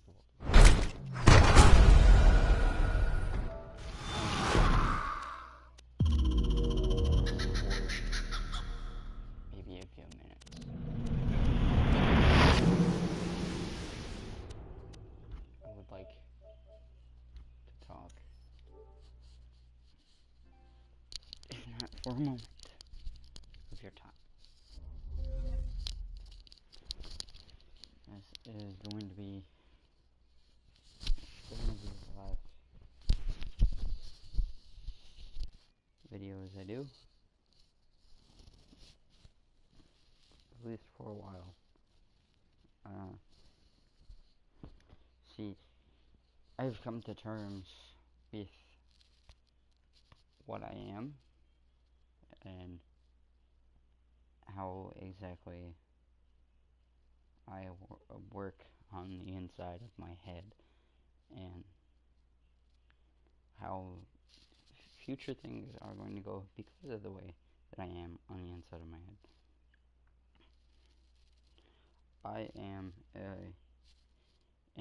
is the world. Maybe a few minutes. I would like to talk, if not for a moment, of your time. This is going to be the last videos I do, at least for a while. See, I've come to terms with what I am and how exactly I work on the inside of my head, and how future things are going to go because of the way that I am on the inside of my head. I am a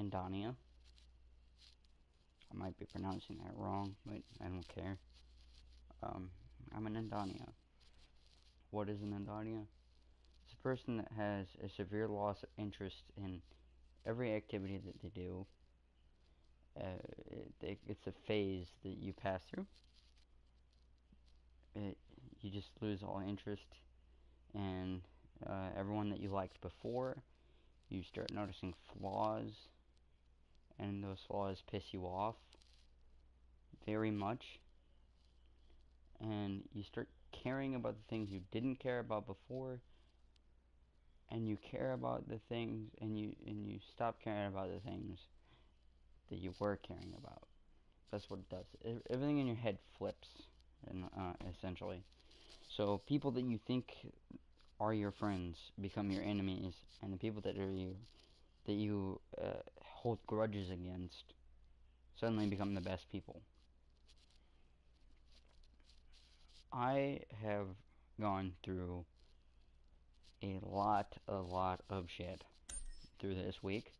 Indania. I might be pronouncing that wrong, but I don't care. I'm an Indania. What is an Indania? It's a person that has a severe loss of interest in every activity that they do. It's a phase that you pass through. You just lose all interest, and everyone that you liked before, you start noticing flaws, and those flaws piss you off very much, and you start caring about the things you didn't care about before, and you care about the things, and you stop caring about the things that you were caring about. That's what it does. Everything in your head flips, and essentially. So people that you think are your friends become your enemies, and the people that you hold grudges against suddenly become the best people. I have gone through a lot of shit through this week.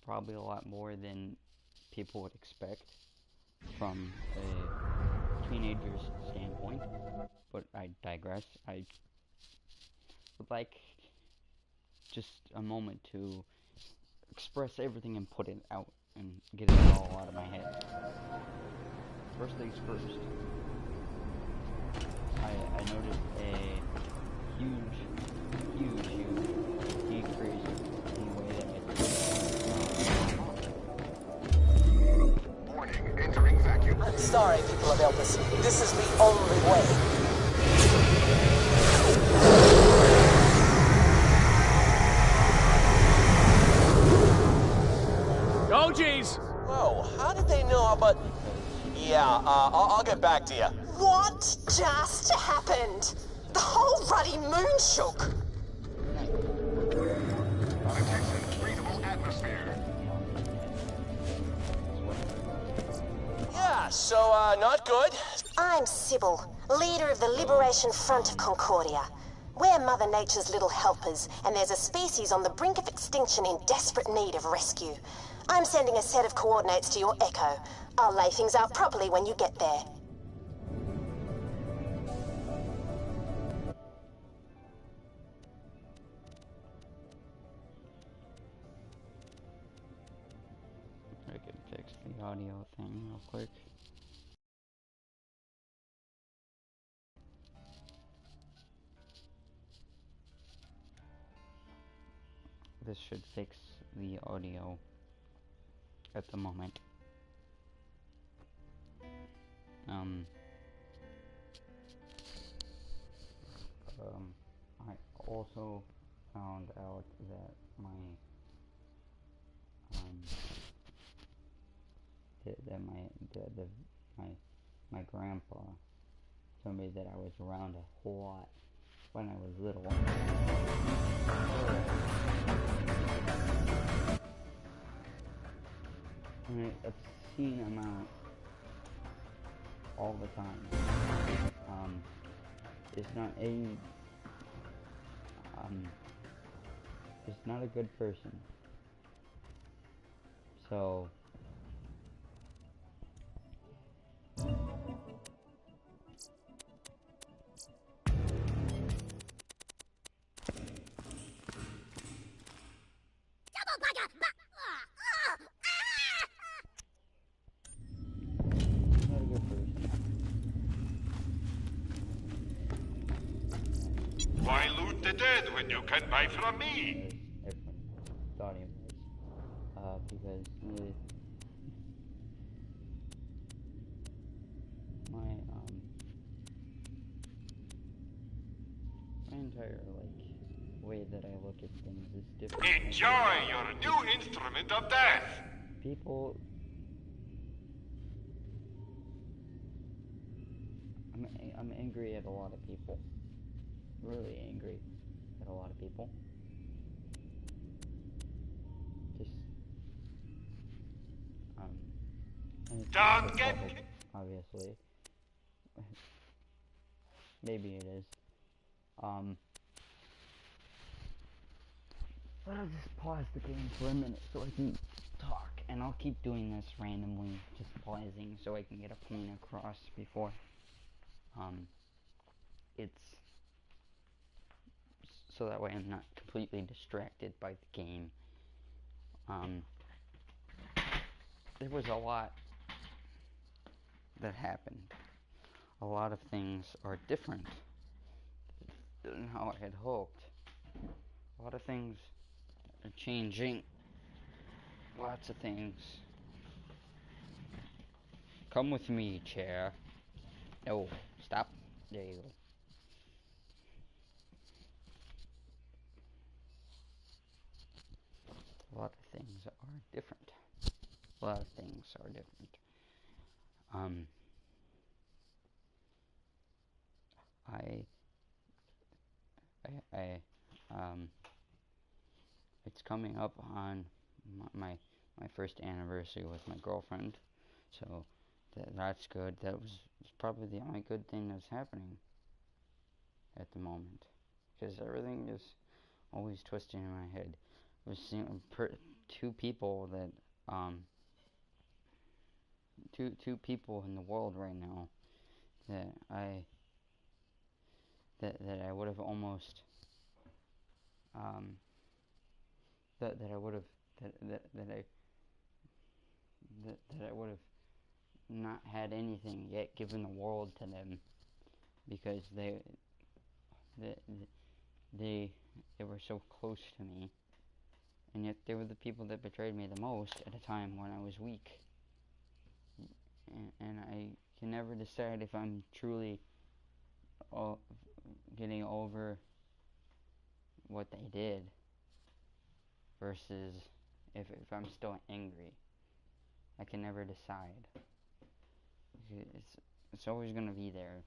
Probably a lot more than people would expect from a teenager's standpoint. But I digress. I would like just a moment to express everything and put it out and get it all out of my head. First things first. I noticed a huge decrease in the way that I Warning, entering vacuum. I'm sorry, people of Elpis. This is the only way. Go, G's! Whoa, how did they know about... Yeah, I'll get back to you. What just happened? The whole ruddy moon shook. Attention, breathable atmosphere. Yeah, so, not good? I'm Sybil, leader of the Liberation Front of Concordia. We're Mother Nature's little helpers, and there's a species on the brink of extinction in desperate need of rescue. I'm sending a set of coordinates to your Echo. I'll lay things out properly when you get there. I can fix the audio thing real quick. This should fix the audio at the moment. I also found out that my grandpa told me that I was around a whole lot when I was little. An obscene amount all the time. It's not a good person. So not a good person. Why loot the dead when you can buy from me? As everyone thought he was. Because my my entire way that I look at things is different. Enjoy your new instrument of death. People, I'm angry at a lot of people. Really angry at a lot of people. Just and it's not Don't their get fault, obviously. Maybe it is. But I'll just pause the game for a minute so I can talk, and I'll keep doing this randomly, just pausing so I can get a point across before it's so that way I'm not completely distracted by the game. There was a lot that happened. A lot of things are different than how I had hoped. A lot of things are changing. Lots of things. Come with me, chair. No, stop. There you go. A lot of things are different. A lot of things are different. Um, I, I, it's coming up on my first anniversary with my girlfriend, so that's good. That was probably the only good thing that's happening at the moment, because everything is always twisting in my head. We're seeing two people that two people in the world right now that I would have almost that I would have that I would have not had anything yet given the world to them, because they they they were so close to me, and yet they were the people that betrayed me the most at a time when I was weak. And I can never decide if I'm truly getting over what they did versus if I'm still angry. I can never decide. It's always going to be there.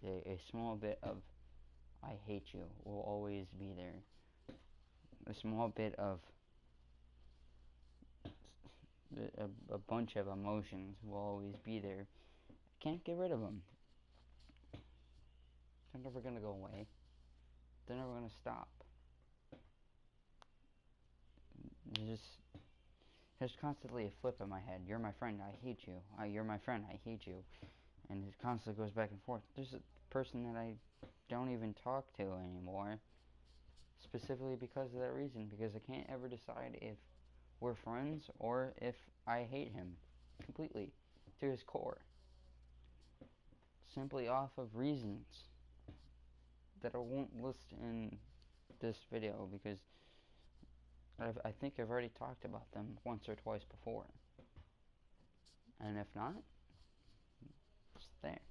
A small bit of I hate you will always be there. A small bit of a bunch of emotions will always be there. I can't get rid of them. They're never going to go away. They're never going to stop. There's constantly a flip in my head. You're my friend, I hate you. You're my friend, I hate you. And it constantly goes back and forth. There's a person that I don't even talk to anymore, specifically because of that reason, because I can't ever decide if we're friends or if I hate him completely to his core, simply off of reasons that I won't list in this video, because I think I've already talked about them once or twice before, and if not, it's there.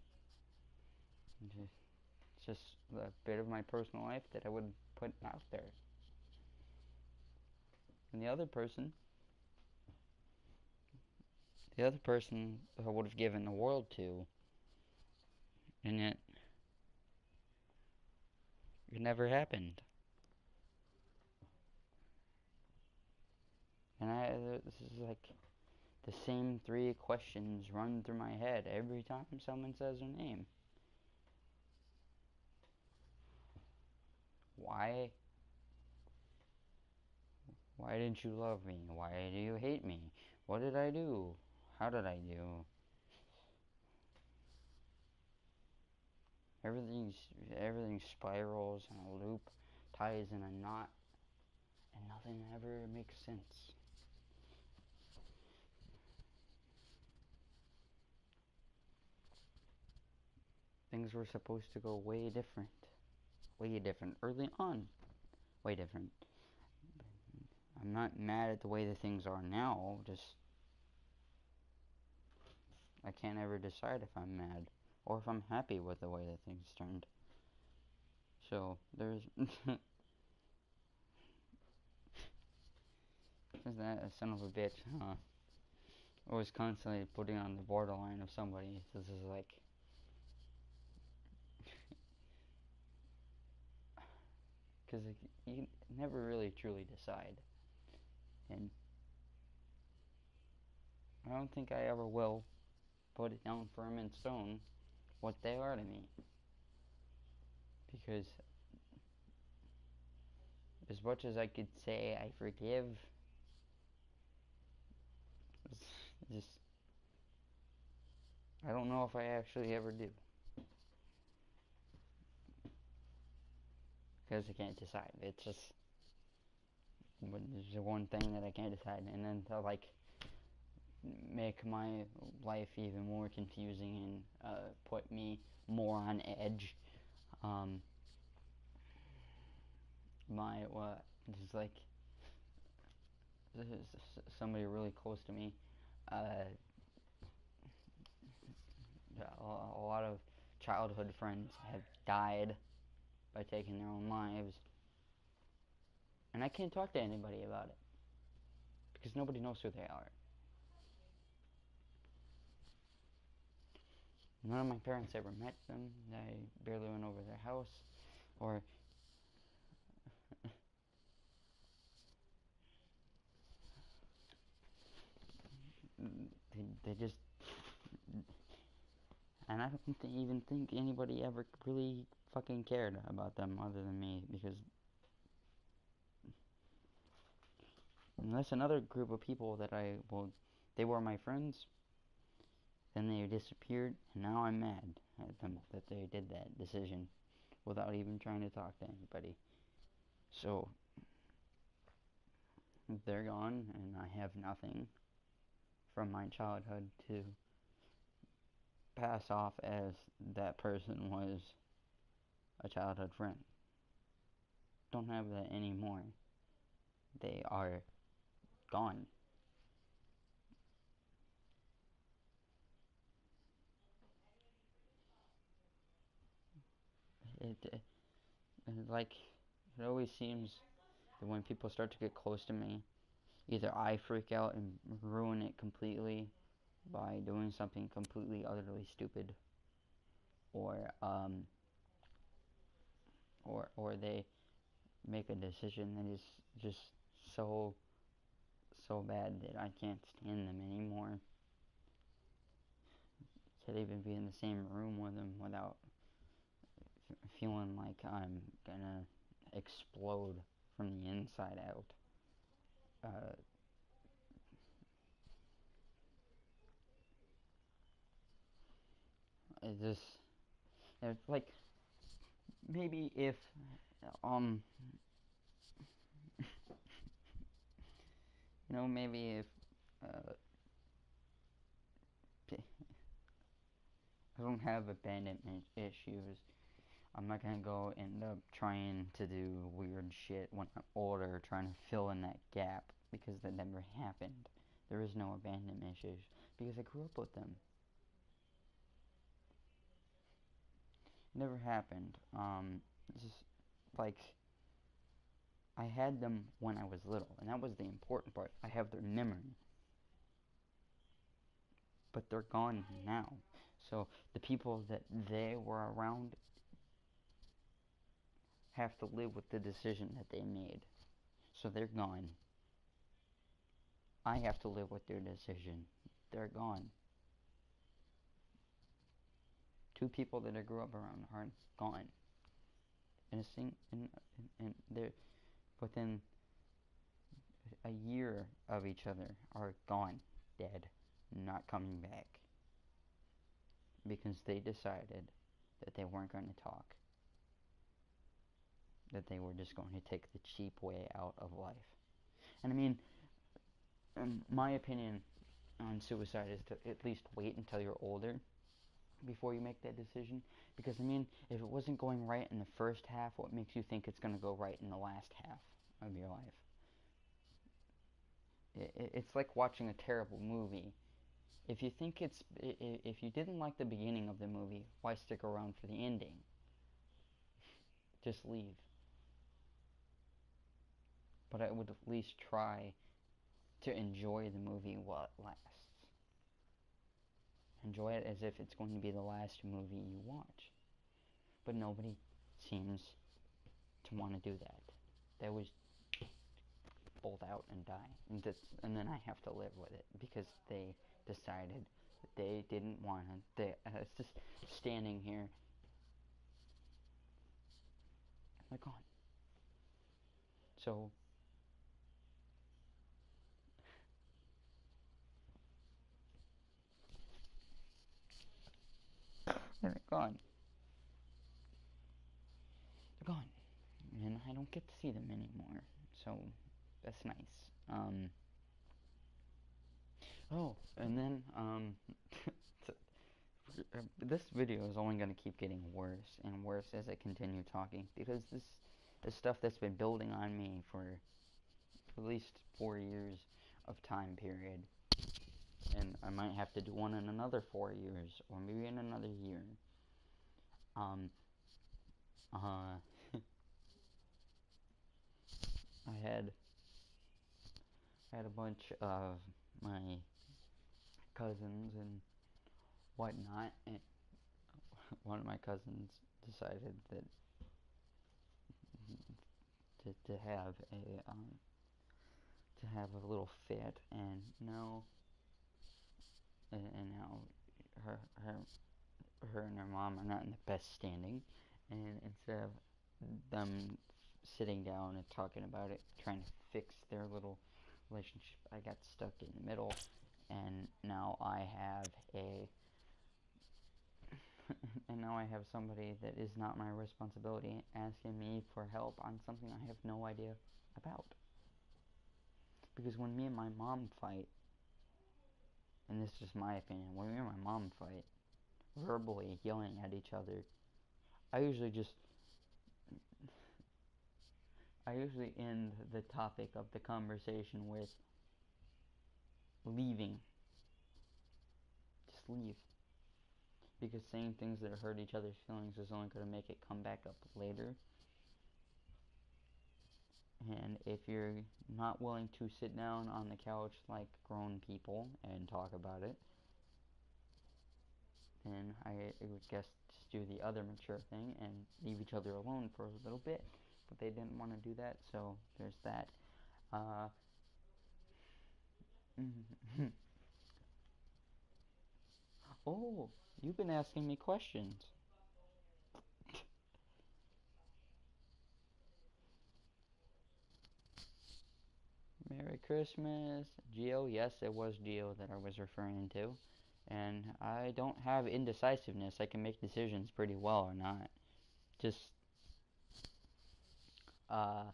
It's just a bit of my personal life that I would put out there. And the other person I would have given the world to, and yet it never happened. And this is like the same three questions run through my head every time someone says their name. Why? Why didn't you love me? Why do you hate me? What did I do? How did I do? Everything spirals in a loop, ties in a knot, and nothing ever makes sense. Things were supposed to go way different. Way different. Early on. Way different. I'm not mad at the way the things are now, just I can't ever decide if I'm mad or if I'm happy with the way that things turned. So there's there's that son of a bitch, huh? Always constantly putting on the borderline of somebody. This is like because like, you never really truly decide, and I don't think I ever will put it down firm in stone what they are to me, because as much as I could say I forgive, it's just I don't know if I actually ever do, because I can't decide. It's just there's the one thing that I can't decide, and then to like make my life even more confusing and put me more on edge. Um, my what is like somebody really close to me. Uh, a lot of childhood friends have died by taking their own lives, and I can't talk to anybody about it because nobody knows who they are. None of my parents ever met them. I barely went over their house, or they just. And I don't even think anybody ever really fucking cared about them other than me, because unless another group of people that they were my friends, then they disappeared, and now I'm mad at them that they did that decision without even trying to talk to anybody. So they're gone, and I have nothing from my childhood to pass off as that person was a childhood friend. Don't have that anymore. They are gone. It like it always seems that when people start to get close to me, either I freak out and ruin it completely by doing something completely utterly stupid, or or they make a decision that is just so so bad that I can't stand them anymore. Can't even be in the same room with them without feeling like I'm gonna explode from the inside out. Uh, it just it's like maybe if um maybe if uh, I don't have abandonment issues, I'm not gonna go end up trying to do weird shit when I'm older, trying to fill in that gap, because that never happened. There is no abandonment issues because I grew up with them. It never happened. Just like I had them when I was little, and that was the important part. I have their memory, but they're gone now. So the people that they were around have to live with the decision that they made. So they're gone. I have to live with their decision. They're gone. Two people that I grew up around are gone. And they're within a year of each other are gone. dead, not coming back. Because they decided that they weren't going to talk. That they were just going to take the cheap way out of life. And I mean, my opinion on suicide is to at least wait until you're older before you make that decision. Because I mean, if it wasn't going right in the first half, what makes you think it's going to go right in the last half of your life? It's like watching a terrible movie. If you think if you didn't like the beginning of the movie, why stick around for the ending? Just leave. But I would at least try to enjoy the movie while it lasts. Enjoy it as if it's going to be the last movie you watch. But nobody seems to want to do that. They always bolt out and die. And then I have to live with it because they decided that they didn't want to. It's just standing here. They're gone. So they're gone. They're gone. And I don't get to see them anymore. So that's nice. Oh, and then this video is only going to keep getting worse and worse as I continue talking because this is stuff that's been building on me for at least 4 years of time period, and I might have to do one in another 4 years or maybe in another year. Um, uh, I had a bunch of my cousins and whatnot, and one of my cousins decided that to have a little fit, and now her her her and her mom are not in the best standing, and instead of them sitting down and talking about it, trying to fix their little relationship, I got stuck in the middle, and now I have somebody that is not my responsibility asking me for help on something I have no idea about. Because when me and my mom fight, and this is just my opinion, when me and my mom fight, verbally yelling at each other, I usually just I usually end the topic of the conversation with leaving. Just leave. Because saying things that hurt each other's feelings is only going to make it come back up later. And if you're not willing to sit down on the couch like grown people and talk about it, then I would guess just do the other mature thing and leave each other alone for a little bit. But they didn't want to do that, so there's that. Oh, you've been asking me questions. Merry Christmas. Geo, yes, it was Geo that I was referring to. And I don't have indecisiveness. I can make decisions pretty well or not. Just, uh,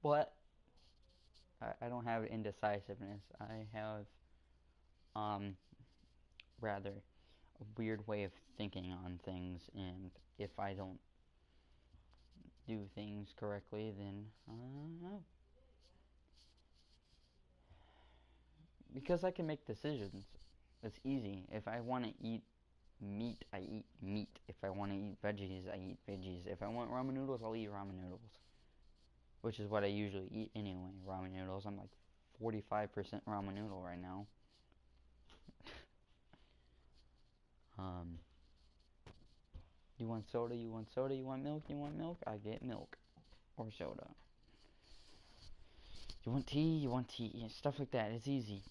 what? I don't have indecisiveness. I have, rather, a weird way of thinking on things. And if I don't do things correctly, then, I don't know. Because I can make decisions. It's easy. If I want to eat meat, I eat meat. If I want to eat veggies, I eat veggies. If I want ramen noodles, I'll eat ramen noodles. Which is what I usually eat anyway, ramen noodles. I'm like 45% ramen noodle right now. You want soda, you want soda, you want milk, you want milk? I get milk. Or soda. You want tea, yeah, stuff like that. It's easy.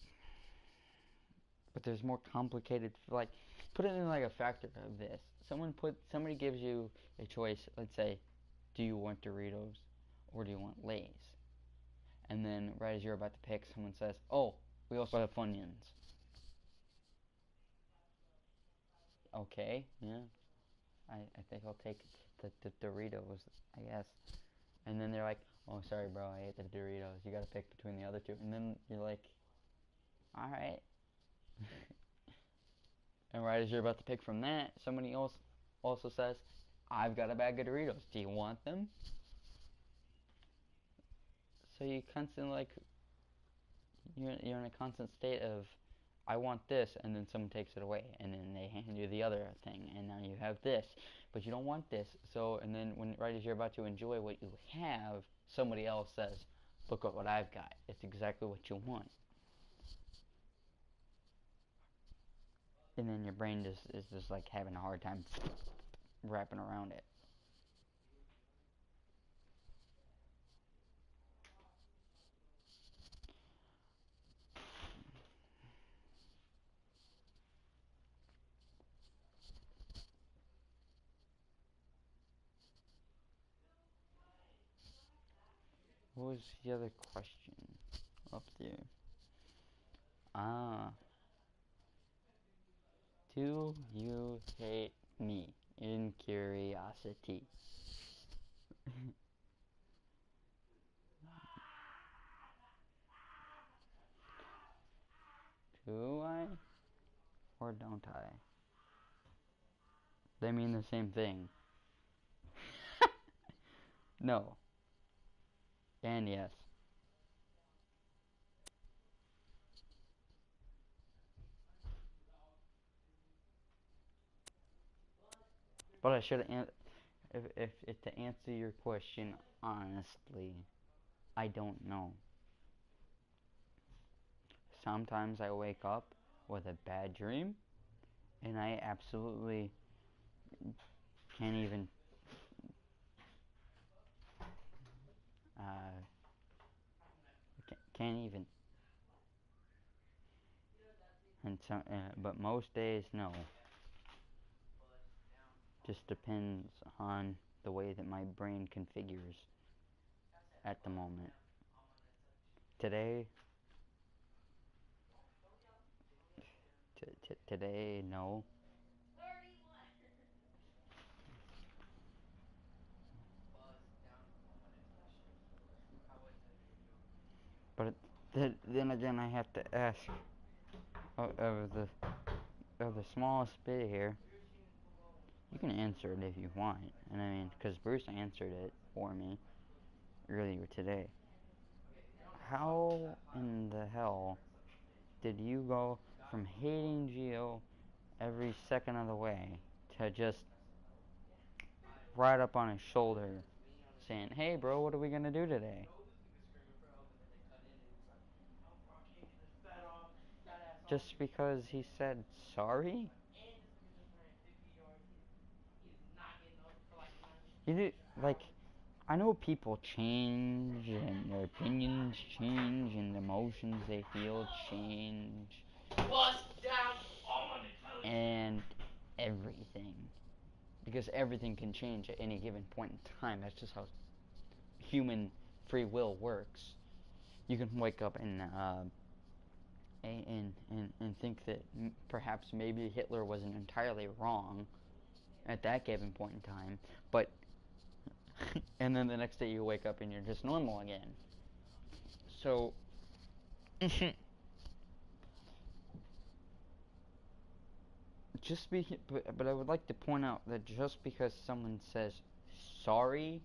But there's more complicated, like, put it in like a factor of this. Somebody gives you a choice, let's say, do you want Doritos or do you want Lay's? And then right as you're about to pick, someone says, oh, We also have Funyuns. Okay, yeah. I think I'll take the Doritos, I guess. And then they're like, oh, sorry, bro, I ate the Doritos. You gotta pick between the other two. And then you're like, alright. And right as you're about to pick from that, somebody else also says, I've got a bag of Doritos. Do you want them? So you constantly, like, you're in a constant state of, I want this, and then someone takes it away, and then they hand you the other thing, and now you have this, but you don't want this. So, and then when right as you're about to enjoy what you have, somebody else says, look at what I've got. It's exactly what you want. And then your brain is just like having a hard time wrapping around it. What was the other question up there? Ah, do you hate me? In curiosity. Do I or don't I? They mean the same thing. No. And yes. But I should have if to answer your question honestly, I don't know. Sometimes I wake up with a bad dream and I absolutely can't even uh can't even and so but most days no. Just depends on the way that my brain configures at the moment. Today today no. But then again, I have to ask of the smallest bit here. You can answer it if you want, and I mean, because Bruce answered it for me earlier today. How in the hell did you go from hating Geo every second of the way to just right up on his shoulder saying, "Hey, bro, what are we gonna do today?" Just because he said sorry? You do, like, I know people change and their opinions change and the emotions they feel change and everything. Because everything can change at any given point in time. That's just how human free will works. You can wake up and think that perhaps maybe Hitler wasn't entirely wrong at that given point in time, but and then the next day you wake up and you're just normal again. So but I would like to point out that just because someone says sorry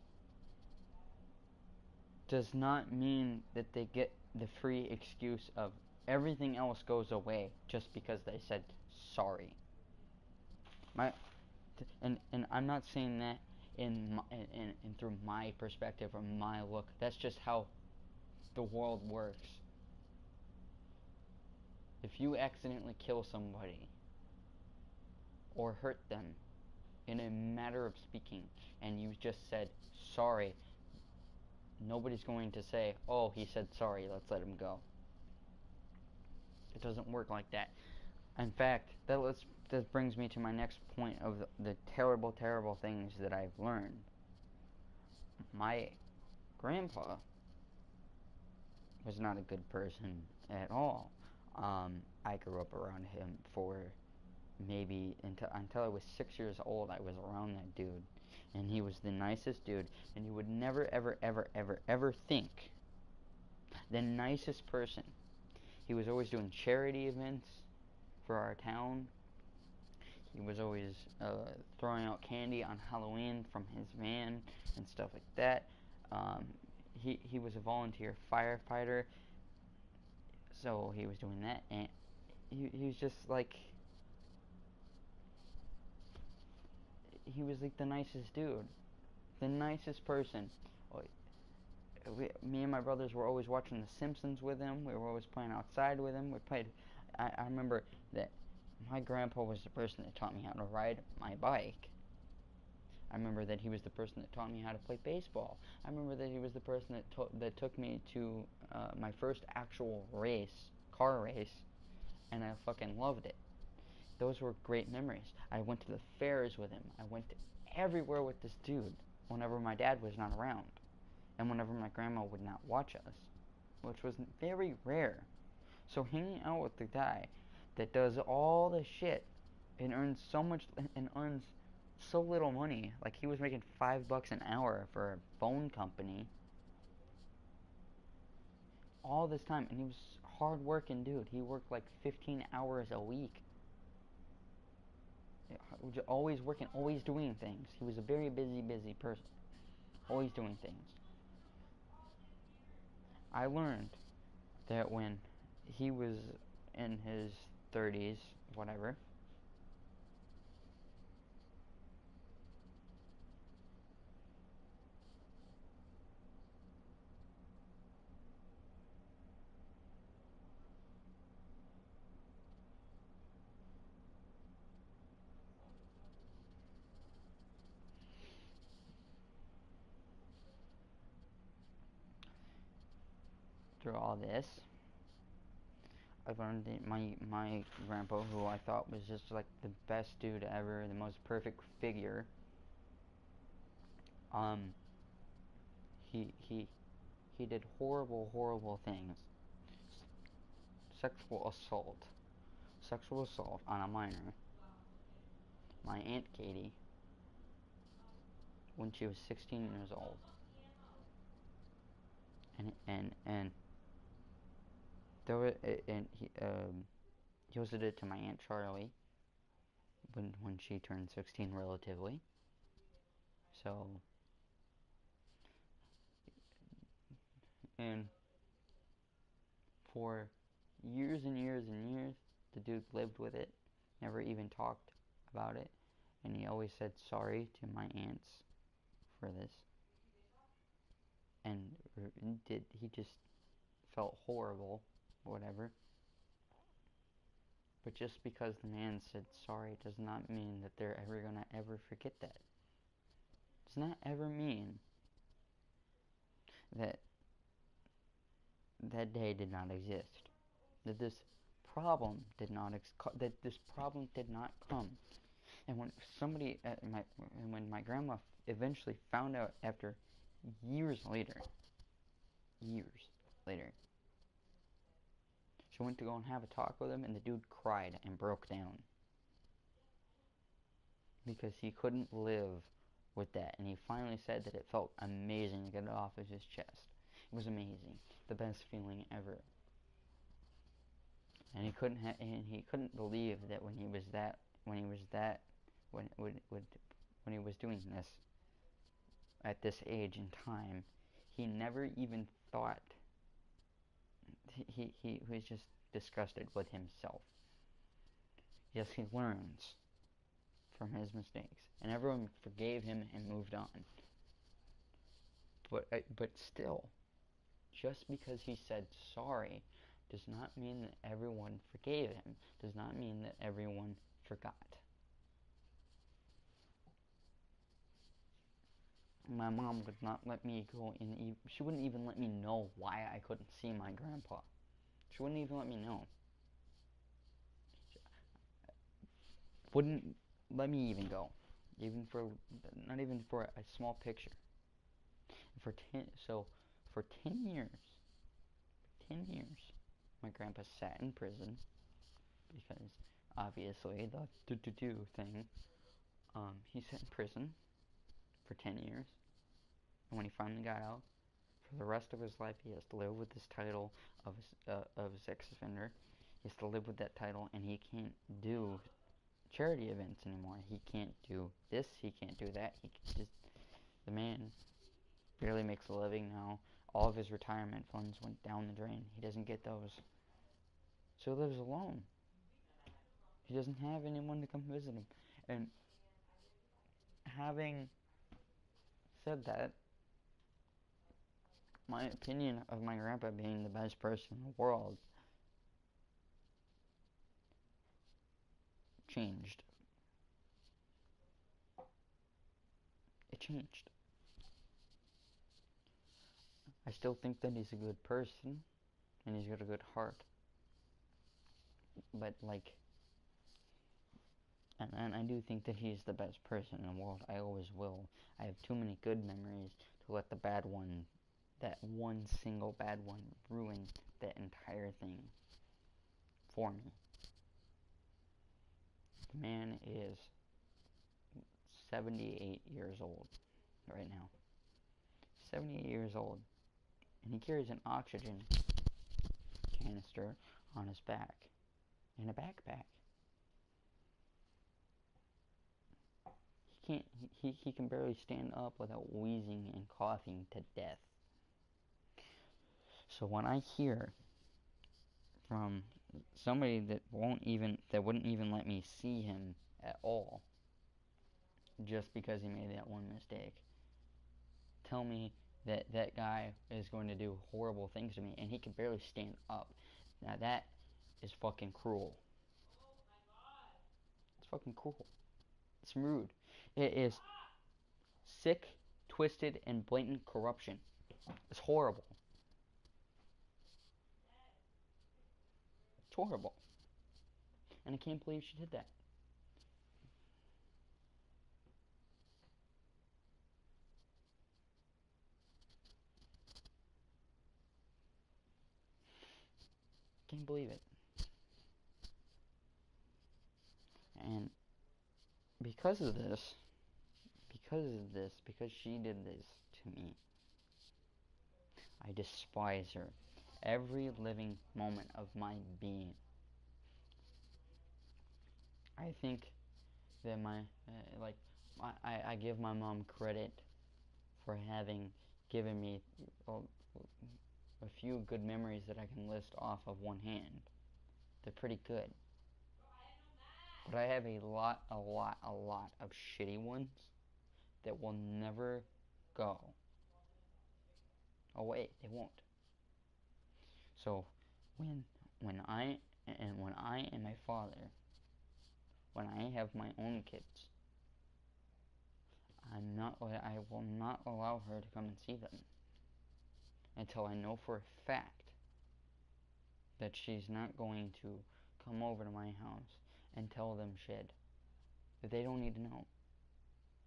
does not mean that they get the free excuse of everything else goes away just because they said sorry. My and I'm not saying that in through my perspective or my look. That's just how the world works. If you accidentally kill somebody or hurt them in a matter of speaking and you just said sorry, nobody's going to say, "Oh, he said sorry, let's let him go." It doesn't work like that. In fact, that brings me to my next point of the terrible, terrible things that I've learned. My grandpa was not a good person at all. I grew up around him for maybe until I was 6 years old. I was around that dude, and he was the nicest dude. And you would never, ever, ever, ever, ever think the nicest person. He was always doing charity events for our town. He was always throwing out candy on Halloween from his van and stuff like that. Um, he was a volunteer firefighter, so he was doing that, and he was just like, he was like the nicest dude, the nicest person. Me and my brothers were always watching The Simpsons with him. We were always playing outside with him. We played. I remember that my grandpa was the person that taught me how to ride my bike. I remember that he was the person that taught me how to play baseball. I remember that he was the person that took me to my first actual race, car race, and I fucking loved it. Those were great memories. I went to the fairs with him. I went to everywhere with this dude whenever my dad was not around, and whenever my grandma would not watch us, which was very rare. So hanging out with the guy that does all the shit and earns so much and earns so little money, like he was making $5 an hour for a phone company all this time, and he was hard working dude. He worked like 15 hours a week, always working, always doing things. He was a very busy person, always doing things. I learned that when he was in his 30s, whatever, through all this, I learned that my grandpa, who I thought was just like the best dude ever, the most perfect figure, um, he he did horrible things. Sexual assault on a minor. My aunt Katie, when she was 16 years old, and there were, and he also did it to my aunt Charlie when she turned 16, relatively. So, and for years and years and years, the dude lived with it, never even talked about it, and he always said sorry to my aunts for this, and he just felt horrible, whatever. But just because the man said sorry does not mean that they're ever gonna ever forget that. Does not ever mean that that day did not exist. That this problem did not that this problem did not come. And when when my grandma eventually found out after years later, years later, she went to go and have a talk with him, and the dude cried and broke down because he couldn't live with that. And he finally said that it felt amazing to get it off of his chest. It was amazing, the best feeling ever. And he couldn't believe that when he was that when he was that when he was doing this at this age in time, he never even thought. He was just disgusted with himself. Yes, he learns from his mistakes, and everyone forgave him and moved on. But still, just because he said sorry does not mean that everyone forgave him. Does not mean that everyone forgot. My mom would not let me go in. She wouldn't even let me know why I couldn't see my grandpa. She wouldn't even let me know. Wouldn't let me even go, even for not even for a small picture. For 10 years, my grandpa sat in prison because obviously the do thing. He sat in prison for 10 years, and when he finally got out, for the rest of his life, he has to live with this title of a sex offender. He has to live with that title, and he can't do charity events anymore. He can't do this. He can't do that. The man barely makes a living now. All of his retirement funds went down the drain. He doesn't get those, so he lives alone. He doesn't have anyone to come visit him. And having said that, my opinion of my grandpa being the best person in the world changed. It changed. I still think that he's a good person and he's got a good heart. But like, and I do think that he's the best person in the world. I always will. I have too many good memories to let the bad one, that one single bad one, ruin that entire thing for me. The man is 78 years old right now. 78 years old. And he carries an oxygen canister on his back in a backpack. He can barely stand up without wheezing and coughing to death. So when I hear from somebody that wouldn't even let me see him at all just because he made that one mistake, tell me that that guy is going to do horrible things to me and he can barely stand up. Now that is fucking cruel. It's fucking cruel. It's rude. It is sick, twisted, and blatant corruption. It's horrible. It's horrible. And I can't believe she did that. Can't believe it. And because of this, because she did this to me, I despise her. Every living moment of my being. I think that I give my mom credit for having given me a few good memories that I can list off of one hand. They're pretty good. But I have a lot of shitty ones that will never go away. They won't. So when I am a father, when I have my own kids, I will not allow her to come and see them until I know for a fact that she's not going to come over to my house and tell them shit that they don't need to know.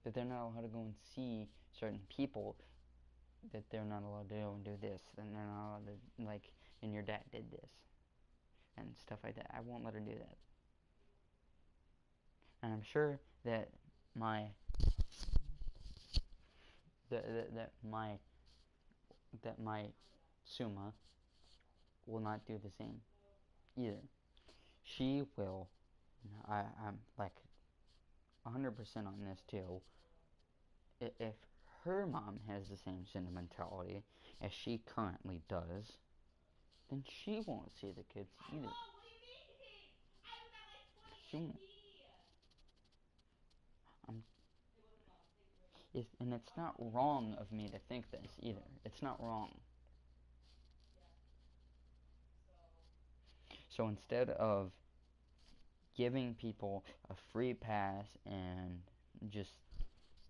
That they're not allowed to go and see certain people, that they're not allowed to go and do this, and they're not allowed to, like, and your dad did this, and stuff like that. I won't let her do that. And I'm sure that my that my Suma will not do the same either. She will. I'm like 100% on this too. If her mom has the same sentimentality as she currently does, then she won't see the kids either. She won't. And it's not wrong of me to think this either. It's not wrong. So instead of giving people a free pass and just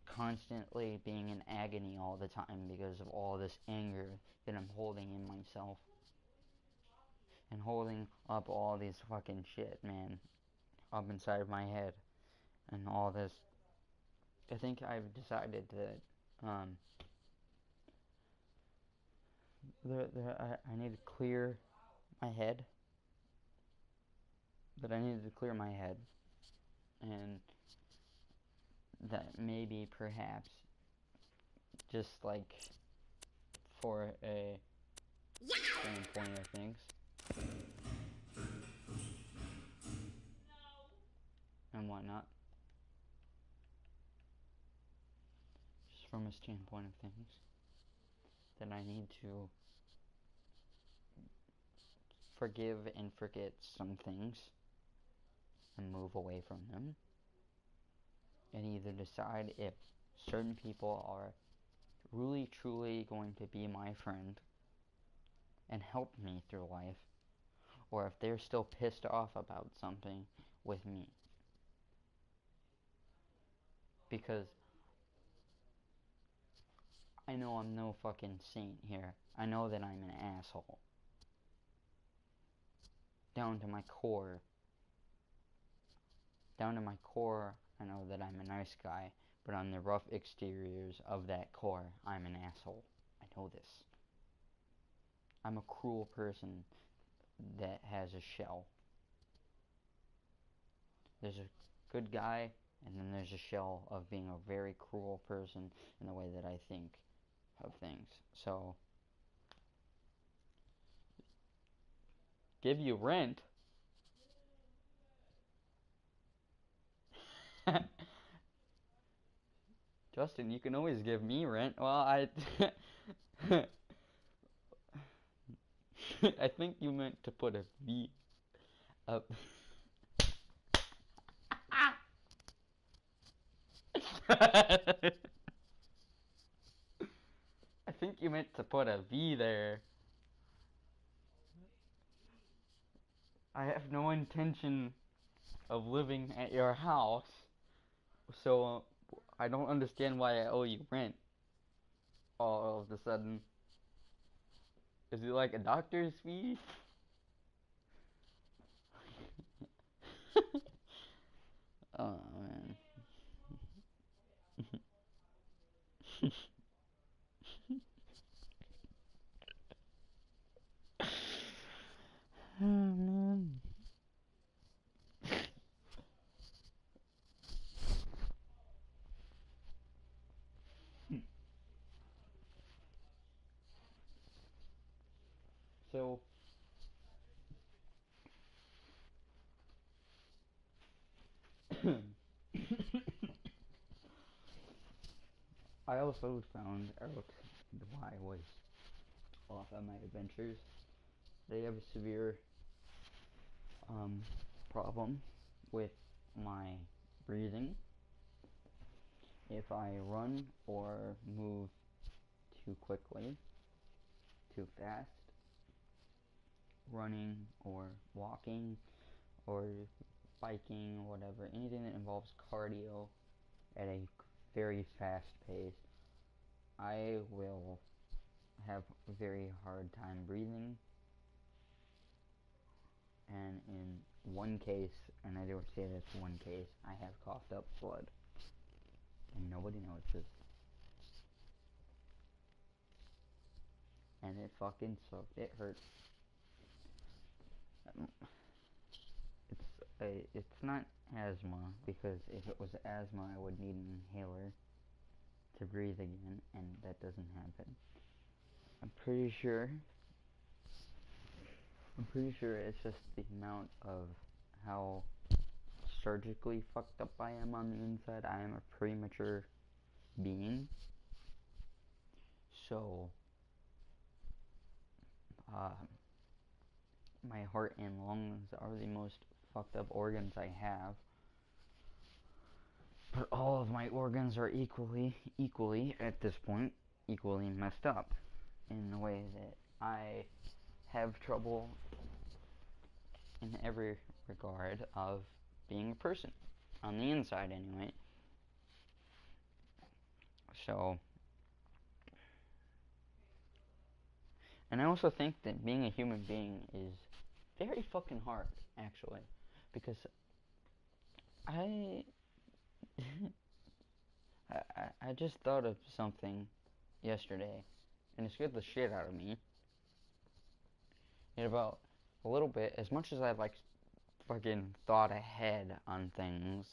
constantly being in agony all the time because of all this anger that I'm holding in myself and holding up all these fucking shit, man, up inside of my head and all this, I think I've decided that I need to clear my head that I needed to clear my head, and that maybe perhaps just like for a standpoint of things and whatnot, just from a standpoint of things, that I need to forgive and forget some things and move away from them, and either decide if certain people are really truly going to be my friend and help me through life, or if they're still pissed off about something with me. Because I know I'm no fucking saint here. I know that I'm an asshole. Down to my core. Down to my core, I know that I'm a nice guy, but on the rough exteriors of that core, I'm an asshole. I know this. I'm a cruel person that has a shell. There's a good guy, and then there's a shell of being a very cruel person in the way that I think of things. So, give you rent. Justin, you can always give me rent. Well, I think you meant to put a V up. I think you meant to put a V there. I have no intention of living at your house, so I don't understand why I owe you rent all of a sudden. Is it like a doctor's fee? Oh man. Oh man. So I also found out while I was off on my adventures, they have a severe problem with my breathing. If I run or move too quickly, too fast, running or walking or biking or whatever, anything that involves cardio at a very fast pace, I will have a very hard time breathing. And in one case, and I do say that's one case, I have coughed up blood. And nobody notices. And it fucking sucked. It hurt. It's not asthma, because if it was asthma, I would need an inhaler to breathe again, and that doesn't happen. I'm pretty sure. It's just the amount of how surgically fucked up I am on the inside. I am a premature being. So, uh, my heart and lungs are the most fucked up organs I have. But all of my organs are equally, at this point, equally messed up. In the way that I have trouble in every regard of being a person. On the inside, anyway. So, and I also think that being a human being is very fucking hard, actually. Because I, I just thought of something yesterday, and it scared the shit out of me. In about a little bit, as much as I like fucking thought ahead on things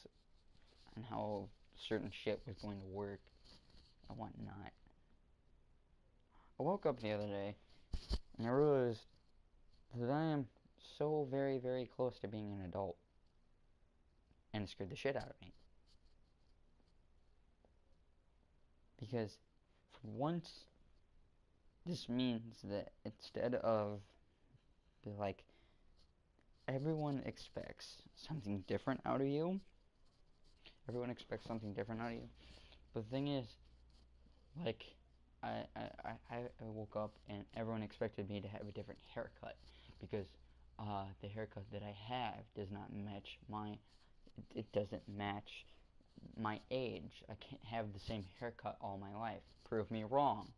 and how certain shit was going to work and whatnot. I woke up the other day and I realized that I am so very, very close to being an adult. And it scared the shit out of me. Because for once, this means that instead of like everyone expects something different out of you. Everyone expects something different out of you. But the thing is, like, I woke up and everyone expected me to have a different haircut because the haircut that I have does not match it doesn't match my age. I can't have the same haircut all my life. Prove me wrong.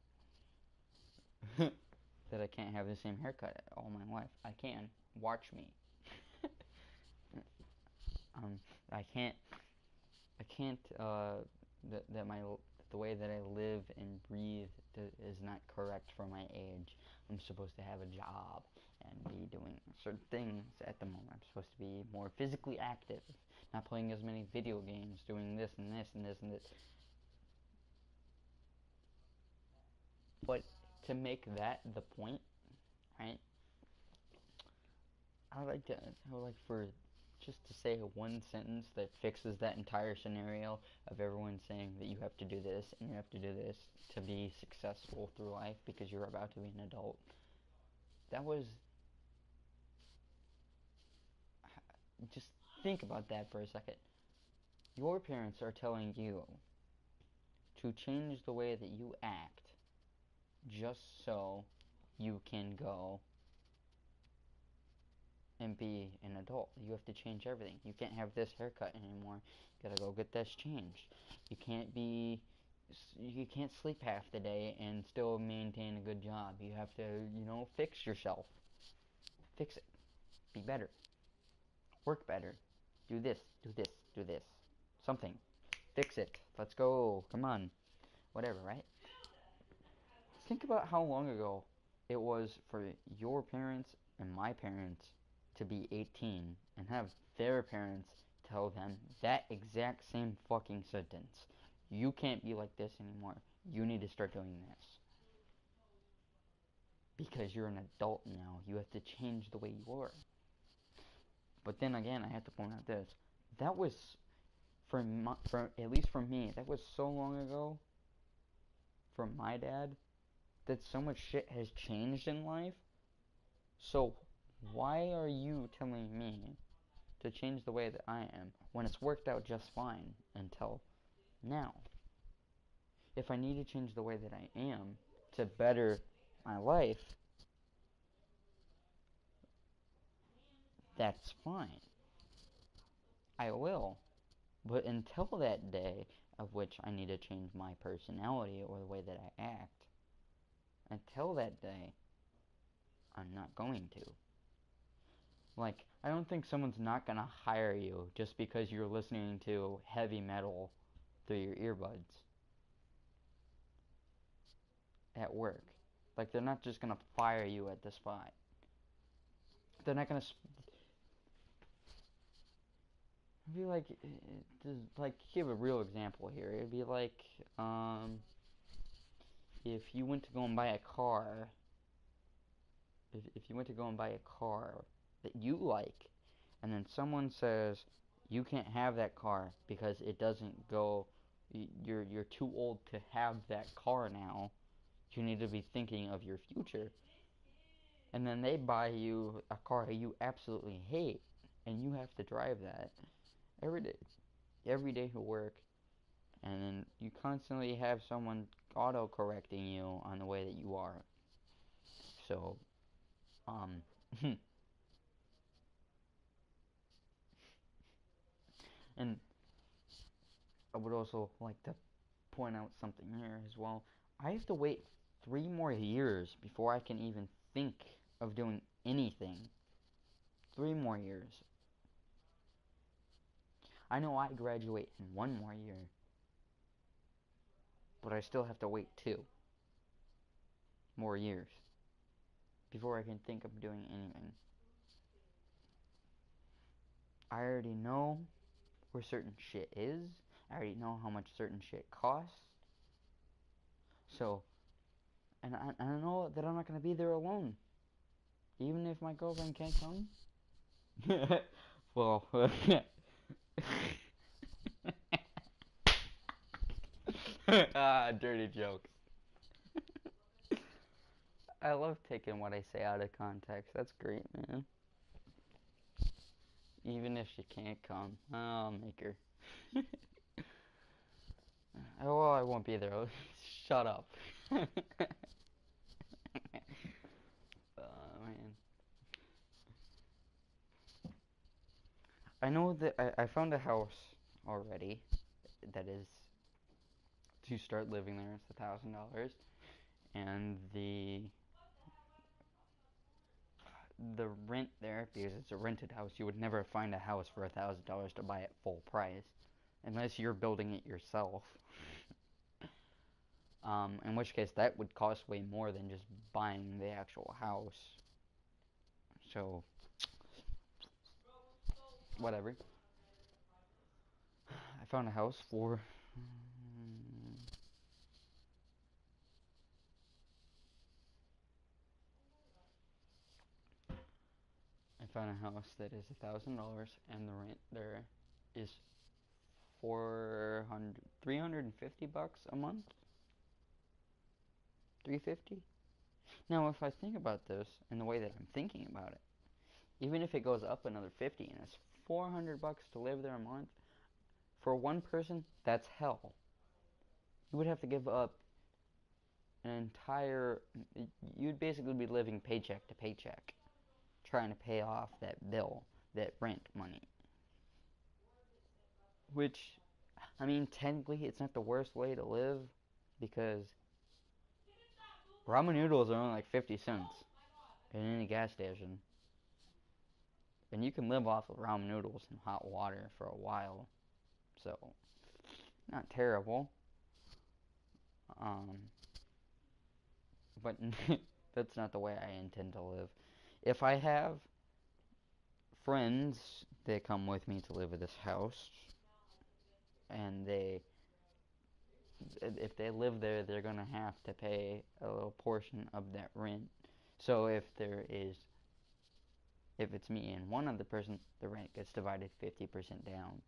That I can't have the same haircut all my life. I can. Watch me. um, I can't. I can't. That my the way that I live and breathe is not correct for my age. I'm supposed to have a job and be doing certain things at the moment. I'm supposed to be more physically active, not playing as many video games, doing this and this and this and this. But to make that the point, right? I would like for just to say one sentence that fixes that entire scenario of everyone saying that you have to do this and you have to do this to be successful through life because you're about to be an adult. That was just think about that for a second. Your parents are telling you to change the way that you act just so you can go and be an adult. You have to change everything. You can't have this haircut anymore. You gotta go get this changed. You can't sleep half the day and still maintain a good job. You have to, fix yourself. Fix it. Be better. Work better. Do this, do this, do this. Something. Fix it. Let's go. Come on. Whatever, right? Think about how long ago it was for your parents and my parents to be 18 and have their parents tell them that exact same fucking sentence. You can't be like this anymore. You need to start doing this. Because you're an adult now. You have to change the way you are. But then again, I have to point out this. That was, for at least for me, that was so long ago for my dad that so much shit has changed in life. So why are you telling me to change the way that I am when it's worked out just fine until now? If I need to change the way that I am to better my life, that's fine. I will. But until that day of which I need to change my personality or the way that I act, until that day, I'm not going to. Like, I don't think someone's not gonna hire you just because you're listening to heavy metal through your earbuds at work. Like, they're not just gonna fire you at the spot. They're not gonna. It'd be like, like, give a real example here. It'd be like, if you went to go and buy a car, if you went to go and buy a car that you like, and then someone says you can't have that car because it doesn't go, you're too old to have that car now. You need to be thinking of your future. And then they buy you a car you absolutely hate, and you have to drive that every day to work, and then you constantly have someone auto correcting you on the way that you are. So, um, and I would also like to point out something here as well. I have to wait 3 more years before I can even think of doing anything. 3 more years. I know I graduate in 1 more year, but I still have to wait 2 more years before I can think of doing anything. I already know where certain shit is. I already know how much certain shit costs. So, and I know that I'm not gonna be there alone. Even if my girlfriend can't come. Well, dirty jokes. I love taking what I say out of context. That's great, man. Even if she can't come, I'll make her. Oh, well, I won't be there. Shut up. Man. I know that I found a house already that is to start living there. It's $1,000, and the rent there, because it's a rented house, you would never find a house for $1,000 to buy at full price, unless you're building it yourself. In which case that would cost way more than just buying the actual house. So, whatever. I found a house for I found a house that is $1,000, and the rent there is 350 bucks a month. 350. Now, if I think about this in the way that I'm thinking about it, even if it goes up another 50 and it's 400 bucks to live there a month, for one person, that's hell. You would have to give up an entire. You'd basically be living paycheck to paycheck, trying to pay off that bill, that rent money. Which, I mean, technically, it's not the worst way to live because ramen noodles are only like 50 cents in any gas station. And you can live off of ramen noodles and hot water for a while. So, not terrible. Um, but that's not the way I intend to live. If I have friends that come with me to live at this house, and if they live there, they're gonna have to pay a little portion of that rent. So if it's me and one other person, the rent gets divided 50% down.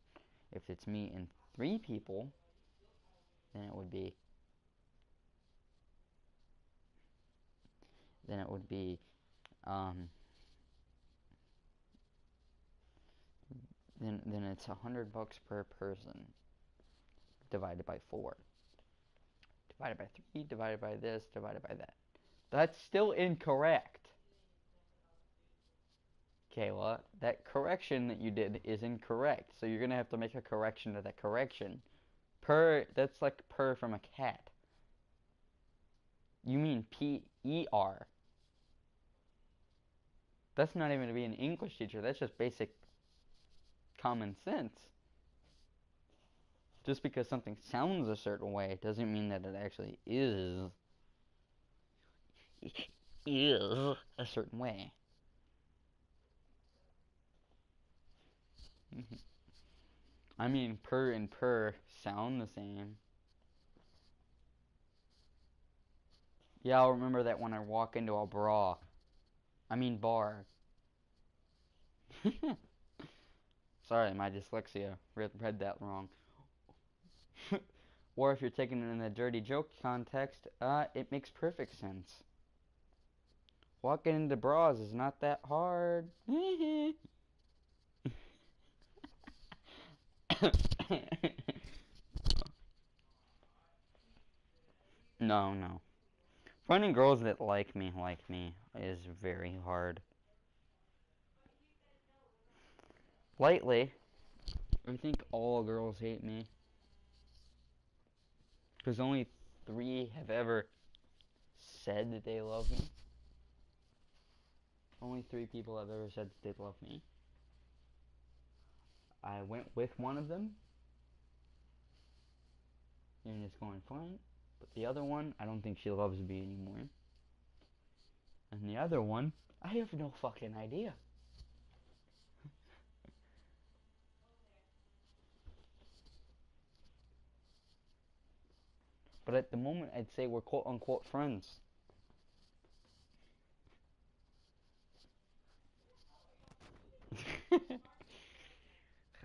If it's me and three people, then it would be then it would be um then it's $100 per person divided by 4, divided by 3, divided by this, divided by that. That's still incorrect. Kayla, that correction that you did is incorrect. So you're gonna have to make a correction to that correction. That's like purr from a cat. You mean P-E-R. That's not even to be an English teacher. That's just basic common sense. Just because something sounds a certain way doesn't mean that it actually is a certain way. I mean, purr and purr sound the same. Yeah, I'll remember that when I walk into a bar. Sorry, my dyslexia read that wrong. Or if you're taking it in a dirty joke context, it makes perfect sense. Walking into bras is not that hard. No, no. Finding girls that like me is very hard. Lately, I think all girls hate me. Because only 3 have ever said that they love me. Only 3 people have ever said that they love me. I went with one of them, and it's going fine. But the other one, I don't think she loves me anymore. And the other one, I have no fucking idea. But at the moment, I'd say we're quote unquote friends.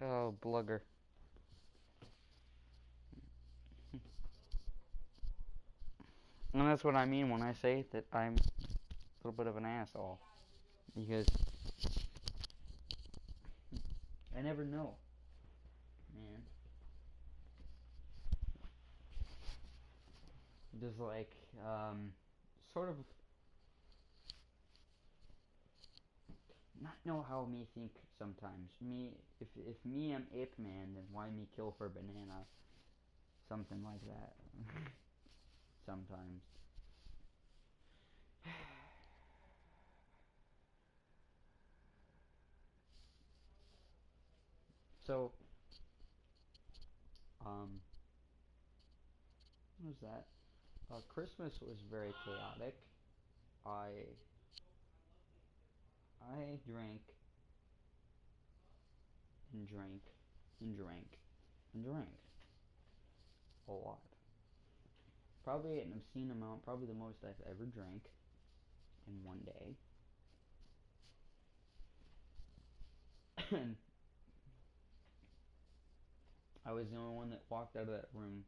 Oh, blugger. And that's what I mean when I say that I'm a little bit of an asshole. Because I never know, man. Just like, sort of not know how me think sometimes. If me am ape man, then why me kill for banana? Something like that. Sometimes. So, um, what was that? Christmas was very chaotic. I I drank and drank and drank and drank a lot. Probably an obscene amount, probably the most I've ever drank in one day. And I was the only one that walked out of that room.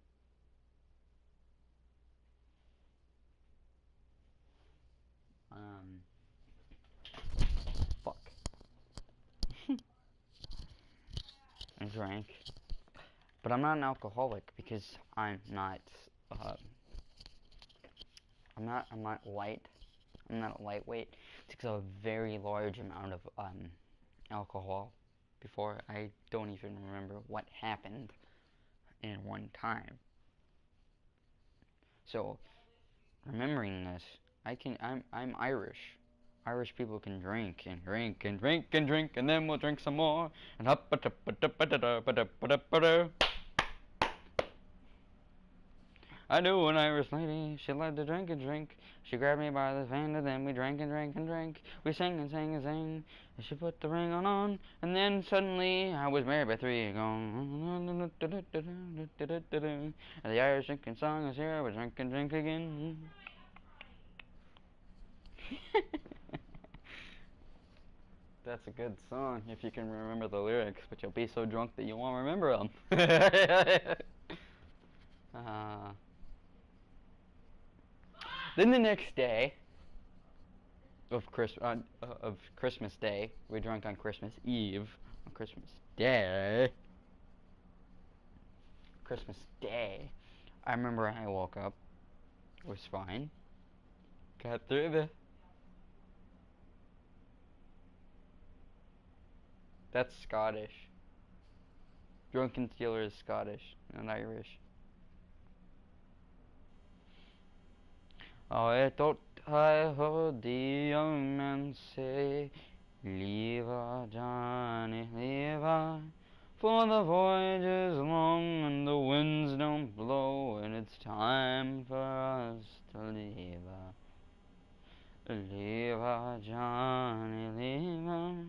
Um, Fuck. I drank. But I'm not an alcoholic because uh, I'm not light. I'm not a lightweight. It takes a very large amount of alcohol before I don't even remember what happened in one time. So remembering this, I'm Irish. Irish people can drink and drink and drink and drink, and then we'll drink some more. And up a tup a tup a da ba da ba da ba da. I knew an Irish lady, she loved to drink and drink. She grabbed me by the hand and then we drank and drank and drank. We sang and sang and sang, and she put the ring on, and then suddenly I was married by 3 gone. And the Irish drinking song is here, we drink and drink again. That's a good song if you can remember the lyrics, but you'll be so drunk that you won't remember them. uh, then the next day of Christmas Day, we drank on Christmas Eve. On Christmas Day, Christmas Day, I remember I woke up, was fine, got through the. That's Scottish. Drunken Stealer is Scottish and Irish. Oh, I thought I heard the young man say, "Leave her, Johnny, leave her, for the voyage is long and the winds don't blow, and it's time for us to leave her. Leave her, Johnny, leave her,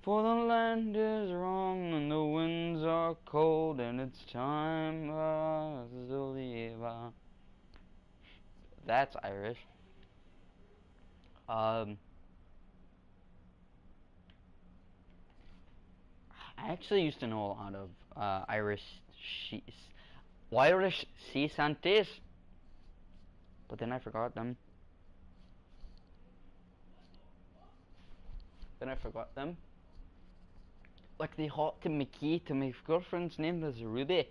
for the land is wrong and the winds are cold, and it's time for us to leave her." That's Irish. Um, I actually used to know a lot of she- Irish sea shanties, but then I forgot them. Then I forgot them. Like the hot to McKee to my girlfriend's name was Ruby.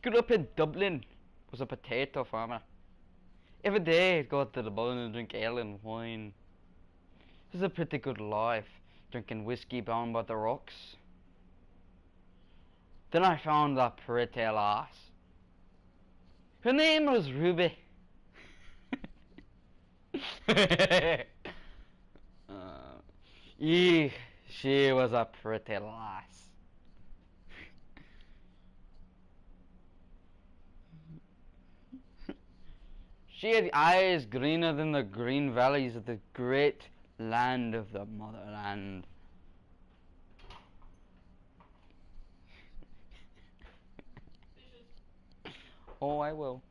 Grew up in Dublin. Was a potato farmer. Every day I'd go to the bar and drink ale and wine. It was a pretty good life, drinking whiskey bound by the rocks. Then I found a pretty lass. Her name was Ruby. Eek, she was a pretty lass. She had eyes greener than the green valleys of the great land of the motherland. Oh, I will.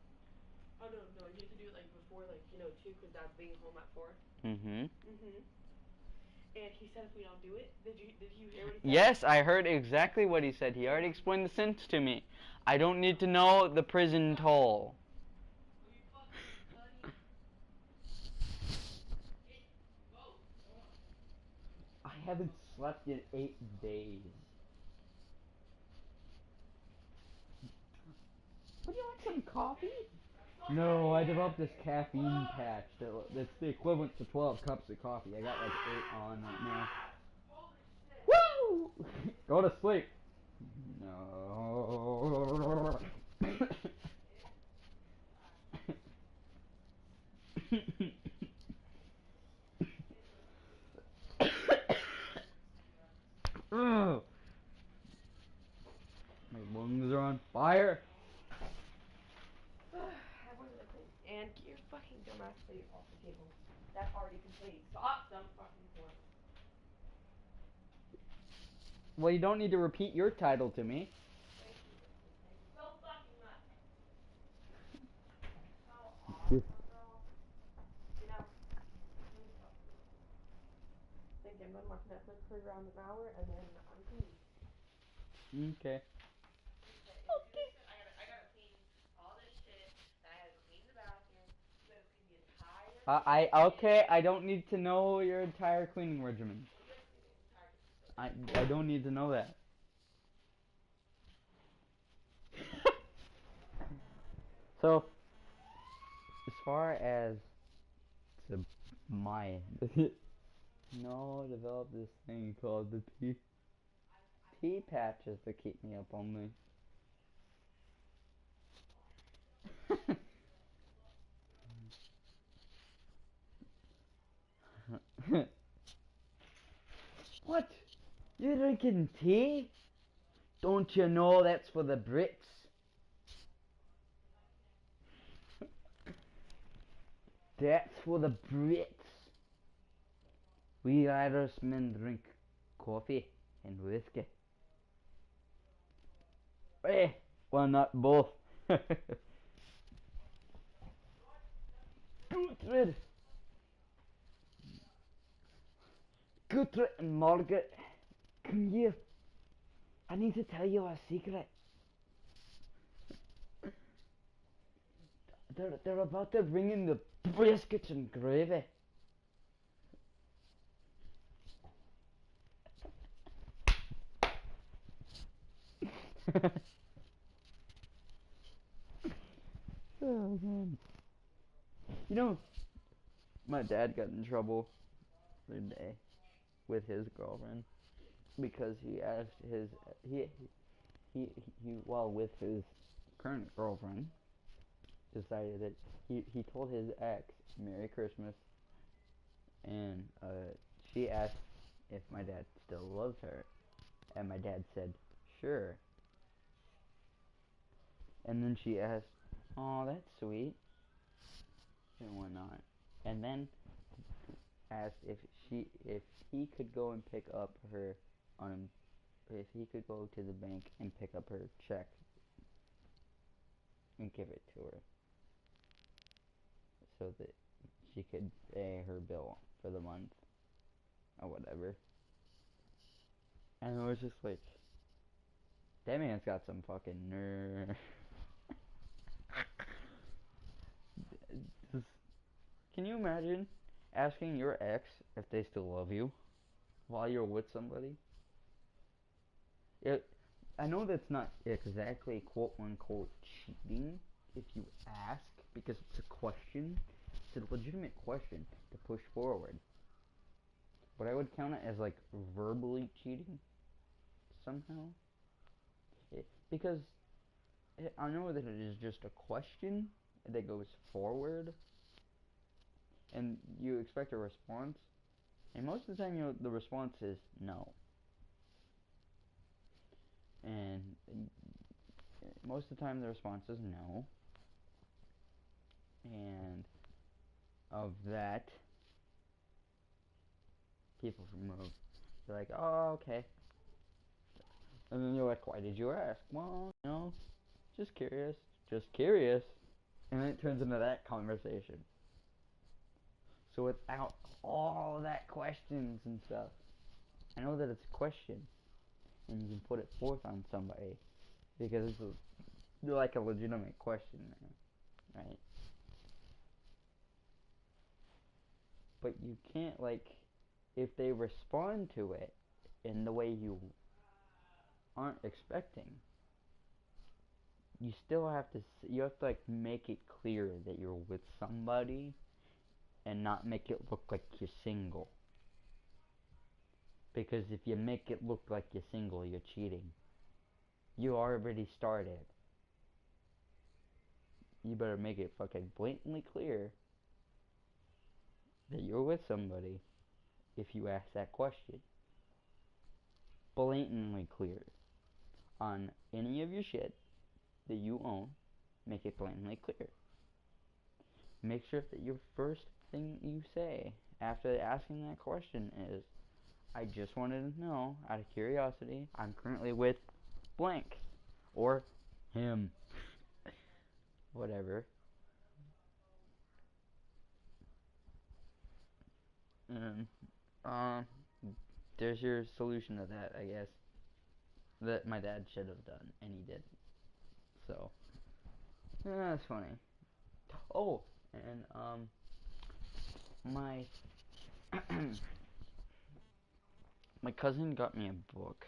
Oh no, no, you have to do it like before, like 2, because Dad's being home at 4. Mm-hmm. Mhm. And he said if we don't do it, did you hear what he said? Yes, I heard exactly what he said. He already explained the sentence to me. I don't need to know the prison toll. I haven't slept in 8 days. Would you like some coffee? No, I developed this caffeine patch that's the equivalent to 12 cups of coffee. I got like 8 on right now. Woo! Go to sleep. No. Ugh. My lungs are on fire. Have one other thing. And get your fucking dumbass plate off the table. That's already complete. Stop some fucking point. Well, you don't need to repeat your title to me. Thank you. Thank you so fucking much. So awesome, bro. Let me stop for a second. Think I'm gonna watch Netflix for around an hour and then I'm clean. Okay. Okay, and to do this shit, I gotta clean all this shit. Then I gotta go clean the bathroom. You gotta clean the entire Okay, I don't need to know your entire cleaning regimen. Well, you gotta clean the entire facility. I don't need to know that. So, as far as my no, develop this thing called the pea patches to keep me up on me. What? You drinking tea? Don't you know that's for the Brits? That's for the Brits. We Irishmen drink coffee and whiskey. Eh, why not both? Gutrid! Gutrid and Margaret, come here. I need to tell you a secret. They're about to bring in the briskets and gravy. Oh man. You know, my dad got in trouble the other day with his girlfriend because he asked he while with his current girlfriend decided that he told his ex Merry Christmas, and she asked if my dad still loves her, and my dad said sure, and then she asked, oh, that's sweet, and whatnot, and then asked if he could go and pick up her on if he could go to the bank and pick up her check and give it to her so that she could pay her bill for the month or whatever. And it was just like, that man's got some fucking nerve. Can you imagine asking your ex if they still love you while you're with somebody? It, I know that's not exactly quote unquote cheating if you ask, because it's a question. It's a legitimate question to push forward. But I would count it as like verbally cheating somehow. Because I know that it is just a question that goes forward, and you expect a response, and most of the time, the response is no. And most of the time, the response is no. And of that, people remove. They're like, oh, okay. And then you're like, why did you ask? Well, just curious. just curious. And then it turns into that conversation. So without all that questions and stuff, I know that it's a question, and you can put it forth on somebody because it's like a legitimate question, right? But you can't, like, if they respond to it in the way you aren't expecting, you still have to, you have to, like, make it clear that you're with somebody and not make it look like you're single. Because if you make it look like you're single, you're cheating. You already started. You better make it fucking blatantly clear that you're with somebody if you ask that question. Blatantly clear. On any of your shit that you own, make it blatantly clear. Make sure that your first thing you say after asking that question is, I just wanted to know, out of curiosity, I'm currently with blank. Or him. Whatever. And, there's your solution to that, I guess. That my dad should have done, and he didn't. So, yeah, that's funny. Oh, and, my, my cousin got me a book.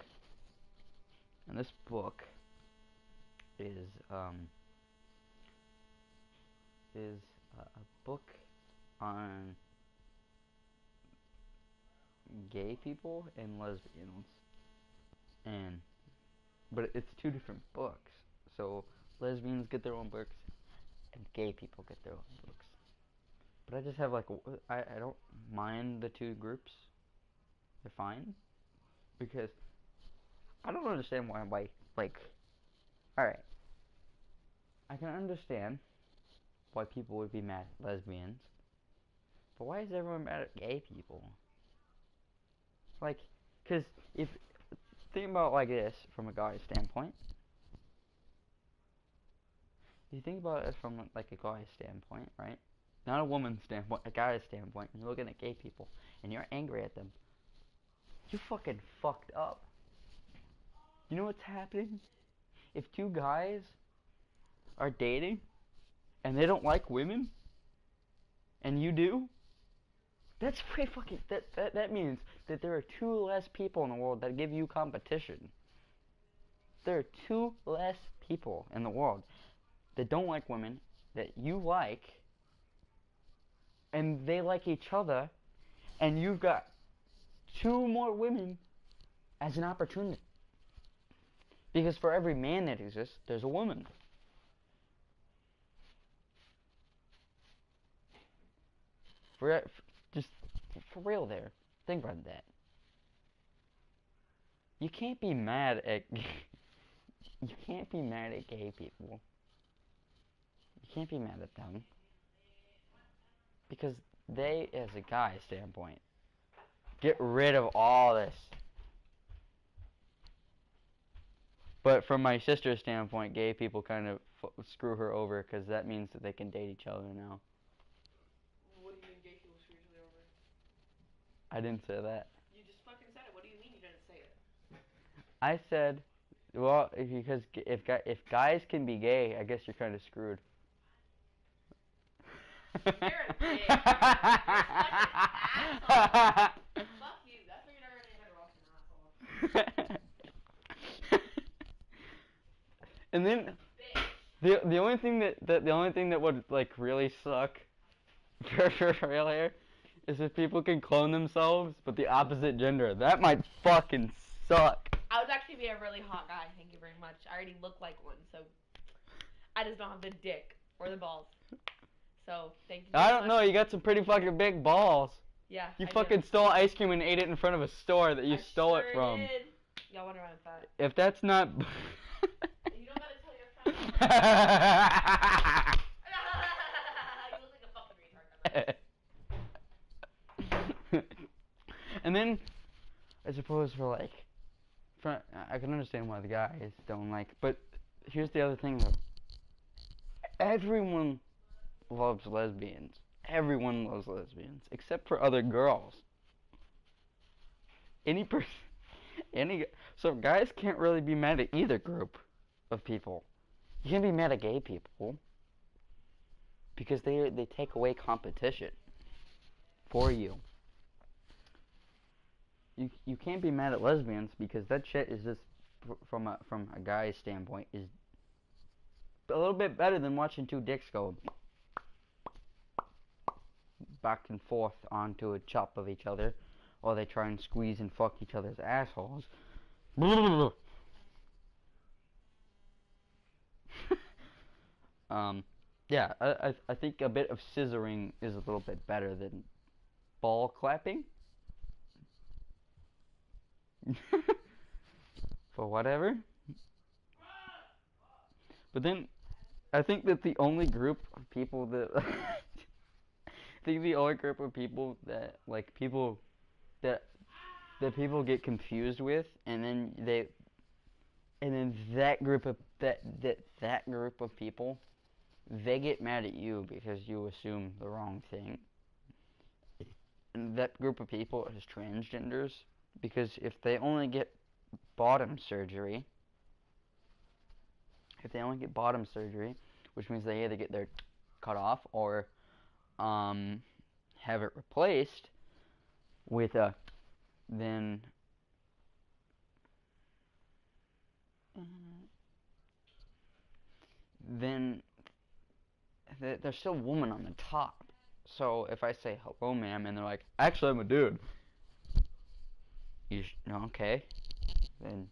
And this book is, a book on gay people and lesbians. And, but it's two different books. So, lesbians get their own books, and gay people get their own books. But I just have, like, I don't mind the two groups. They're fine. Because I don't understand why, like, alright. I can understand why people would be mad at lesbians. But why is everyone mad at gay people? Like, because if, think about it like this, from a guy's standpoint. You think about it from, like, a guy's standpoint, right? Not a woman's standpoint, a guy's standpoint. And you're looking at gay people, and you're angry at them. You fucking fucked up. You know what's happening? If two guys are dating, and they don't like women, and you do, that's pretty fucking, that means that there are two less people in the world that give you competition. There are two less people in the world that don't like women, that you like, and they like each other, and you've got two more women as an opportunity. Because for every man that exists, there's a woman. Just for real there. Think about that. You can't be mad at you can't be mad at gay people. You can't be mad at them. Because they, as a guy standpoint, get rid of all this. But from my sister's standpoint, gay people kind of screw her over because that means that they can date each other now. What do you mean gay people screw each other over? I didn't say that. You just fucking said it. What do you mean you didn't say it? I said, well, because if guys can be gay, I guess you're kind of screwed. You're a dick. You're such an asshole. Fuck you. That's why you're never gonna get better off an asshole. And then the only thing that would, like, really suck for real here is if people can clone themselves but the opposite gender. That might fucking suck. I would actually be a really hot guy. Thank you very much. I already look like one, so I just don't have the dick or the balls. So thank you very I don't much. know. You got some pretty fucking big balls. Yeah. You I fucking do. stole ice cream and ate it in front of a store that you stole it from. Did. Y'all wonder why I'm fat. If that's not. You don't gotta tell your friends. You look like a fucking retard. And then, I suppose for, like, I can understand why the guys don't like, but here's the other thing though. Everyone loves lesbians. Everyone loves lesbians, except for other girls. Any person, any so guys can't really be mad at either group of people. You can be mad at gay people because they take away competition for you. You can't be mad at lesbians because that shit is just from a guy's standpoint is a little bit better than watching two dicks go back and forth onto a chop of each other while they try and squeeze and fuck each other's assholes. Yeah, I think a bit of scissoring is a little bit better than ball clapping. For whatever. But then I think that the only group of people that I think the only group of people that like people that people get confused with, and then that group of that group of people, they get mad at you because you assume the wrong thing. And that group of people is transgenders, because if they only get bottom surgery, which means they either get their cut off or have it replaced with a then then there's still a woman on the top. So if I say hello, ma'am, and they're like, actually, I'm a dude. Okay? Then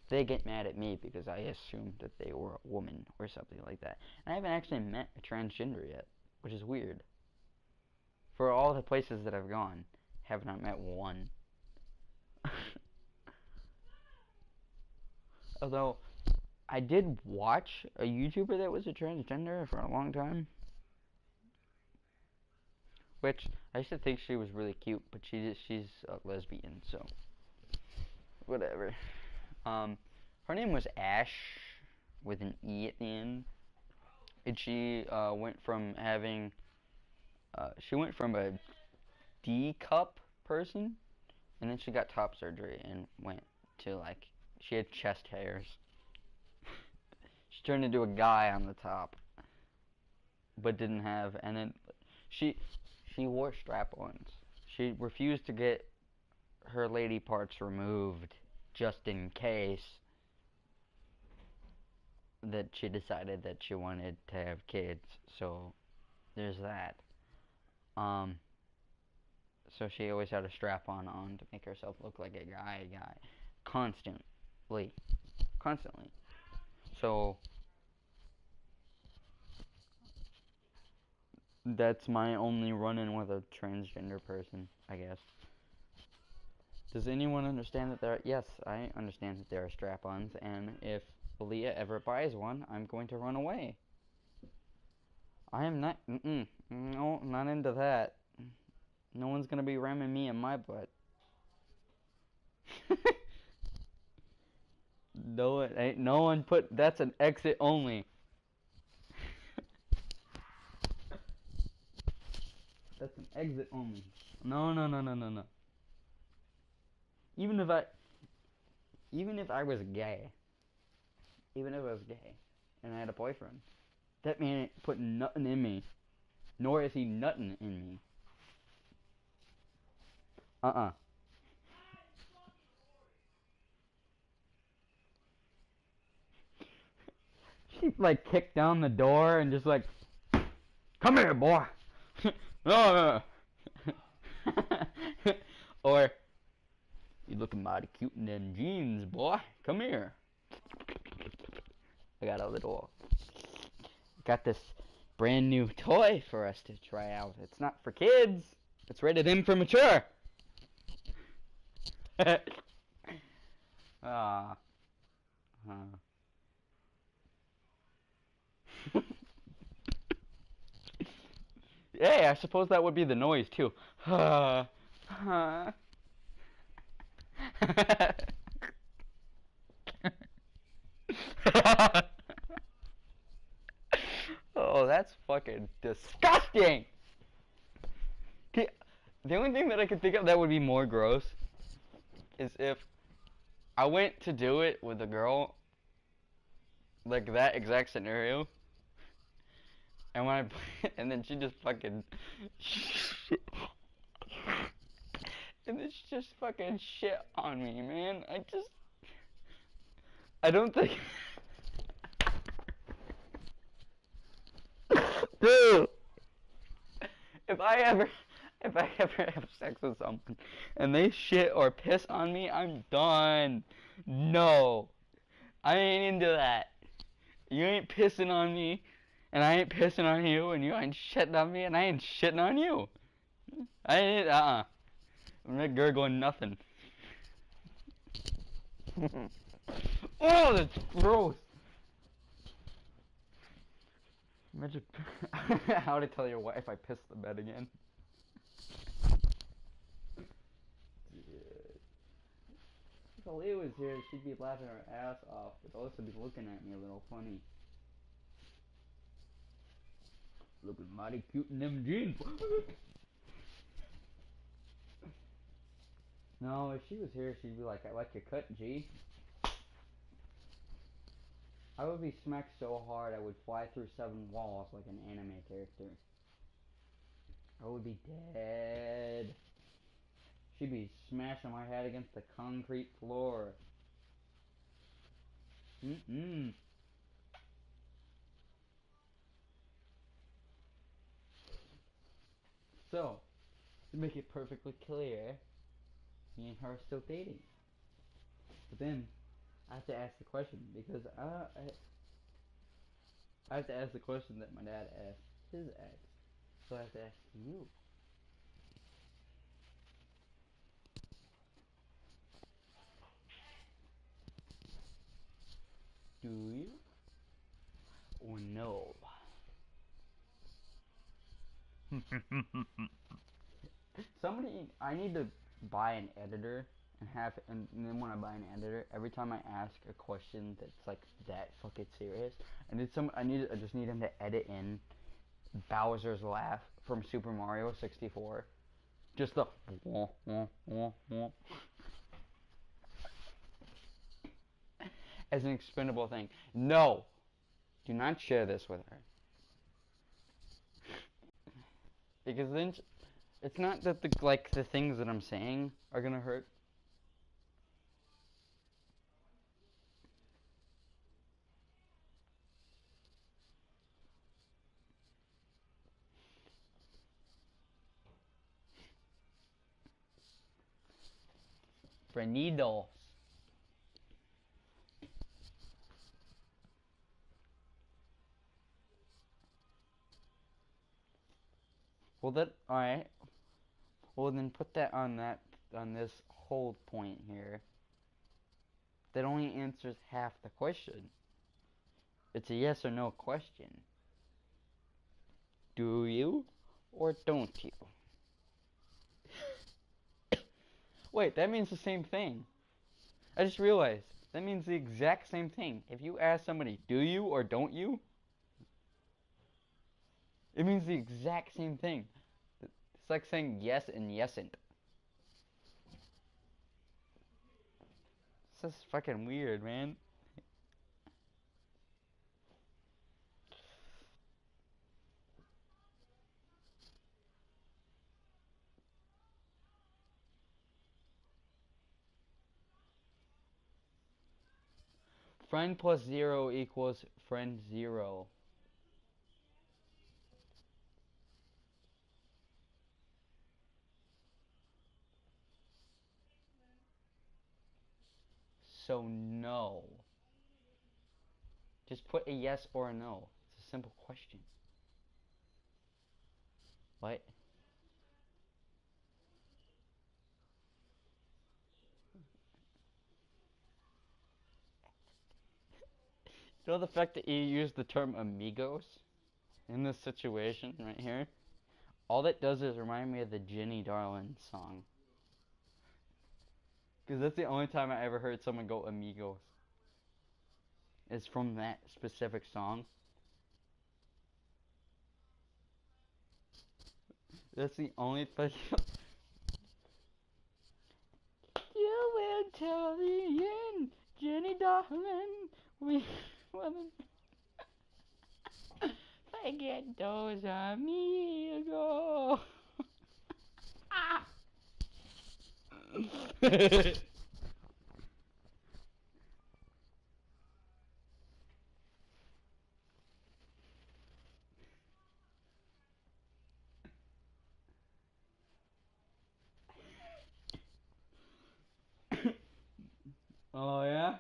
they get mad at me because I assumed that they were a woman or something like that. And I haven't actually met a transgender yet, which is weird. For all the places that I've gone, have not met one. Although, I did watch a YouTuber that was a transgender for a long time. Which, I used to think she was really cute, but she's a lesbian, so whatever. Her name was Ash, with an E at the end. And she went from having, she went from a D cup person, and then she got top surgery and went to like, she had chest hairs. She turned into a guy on the top, but didn't have, and then she wore strap-ons. She refused to get her lady parts removed just in case that she decided that she wanted to have kids. So there's that. So she always had a strap-on to make herself look like a guy. Constantly. So that's my only run-in with a transgender person, I guess. Does anyone understand that there are... Yes, I understand that there are strap-ons, and if Leah ever buys one, I'm going to run away. I am not... No, not into that. No one's gonna be ramming me in my butt. No one put... That's an exit only. That's an exit only. No. Even if I was gay, and I had a boyfriend, that man ain't putting nothing in me, nor is he nutting in me. She like kicked down the door and just like, come here, boy. No. Or, you looking mighty cute in them jeans, boy. Come here. I got out the door. Got this brand new toy for us to try out. It's not for kids. It's rated M for mature. Hey, I suppose that would be the noise too. Oh, that's fucking disgusting. The only thing that I could think of that would be more gross is if I went to do it with a girl, like that exact scenario, and when and then she just fucking, and then she just fucking shit on me, man. I don't think, dude. If I ever, if I ever have sex with someone and they shit or piss on me, I'm done. No, I ain't into that. You ain't pissing on me, and I ain't pissing on you, and you ain't shitting on me, and I ain't shitting on you. I ain't, I'm not gurgling nothing. Oh, that's gross. Imagine, how to tell your wife I pissed the bed again. If Aaliyah was here, she'd be laughing her ass off, but also be looking at me a little funny. Looking mighty cute in them jeans. No, if she was here, she'd be like, I like your cut, G. I would be smacked so hard I would fly through 7 walls like an anime character. I would be dead. She'd be smashing my head against the concrete floor. Mm-mm. So, to make it perfectly clear, me and her are still dating. But then, I have to ask the question, because I have to ask the question that my dad asked his ex. So I have to ask you. Do you? Or no? I need to buy an editor and then when I buy an editor, every time I ask a question that's like that fucking serious, I just need him to edit in Bowser's laugh from Super Mario 64. Just the wah, wah, wah, wah, as an expendable thing. No, do not share this with her. Because then it's not that the things that I'm saying are gonna hurt. Frenidos. Well, alright. Well, then put that on this hold point here. That only answers half the question. It's a yes or no question. Do you or don't you? Wait, that means the same thing. I just realized that means the exact same thing. If you ask somebody, do you or don't you? It means the exact same thing. It's like saying yes and yesn't. This is fucking weird, man. Friend plus 0 equals friend 0. So no. Just put a yes or a no. It's a simple question. What? You know the fact that you use the term amigos in this situation right here? All that does is remind me of the Jenny Darlin song. Because that's the only time I ever heard someone go amigos. It's from that specific song. That's the only special. You will tell the end, Jenny darling. We will forget those amigos. Ah. Oh yeah.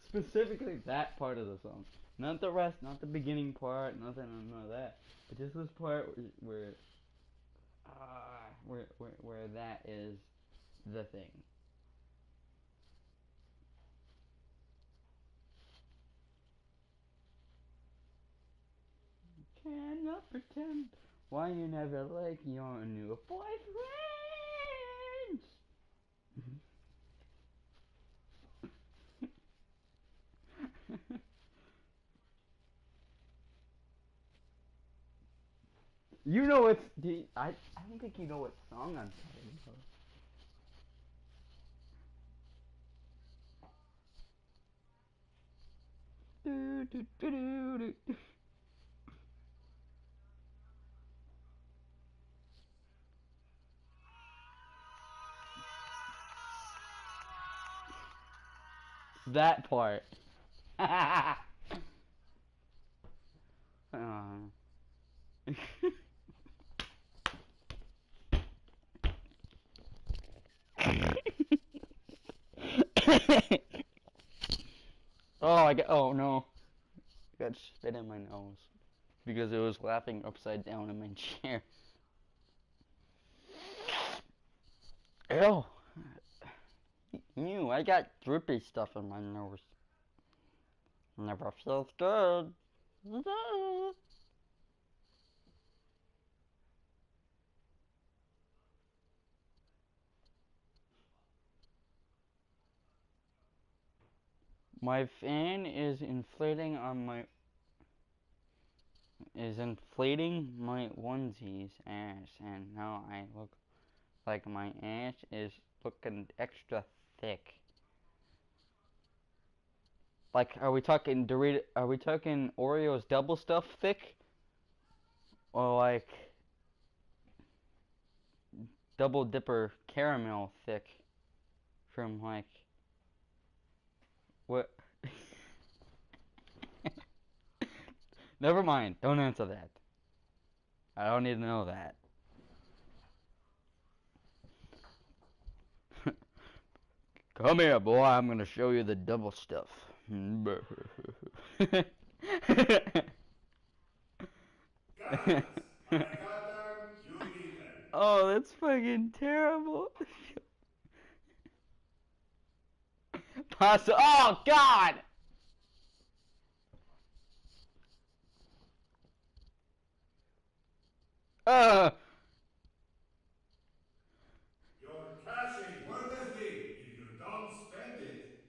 Specifically that part of the song, not the rest, not the beginning part, nothing, none of that, but just this part where that is the thing. Cannot pretend why you never like your new boyfriend. You know what's I don't think you know what song I'm talking about. Do, do, do, do, do. That part. Oh, oh no. I got spit in my nose because it was laughing upside down in my chair. Ew. Ew, I got drippy stuff in my nose. Never feels good. My fan is inflating my onesies ass, and now I look like my ass is looking extra thick. Like, are we talking Dorito? Are we talking Oreos double stuff thick, or like double dipper caramel thick from like what? Never mind. Don't answer that. I don't need to know that. Come here, boy. I'm gonna show you the double stuff. Guns! I got them, you need them. Oh, that's fucking terrible. Pasta. Oh God. Uh. Your cash ain't worth a thing if you don't spend it.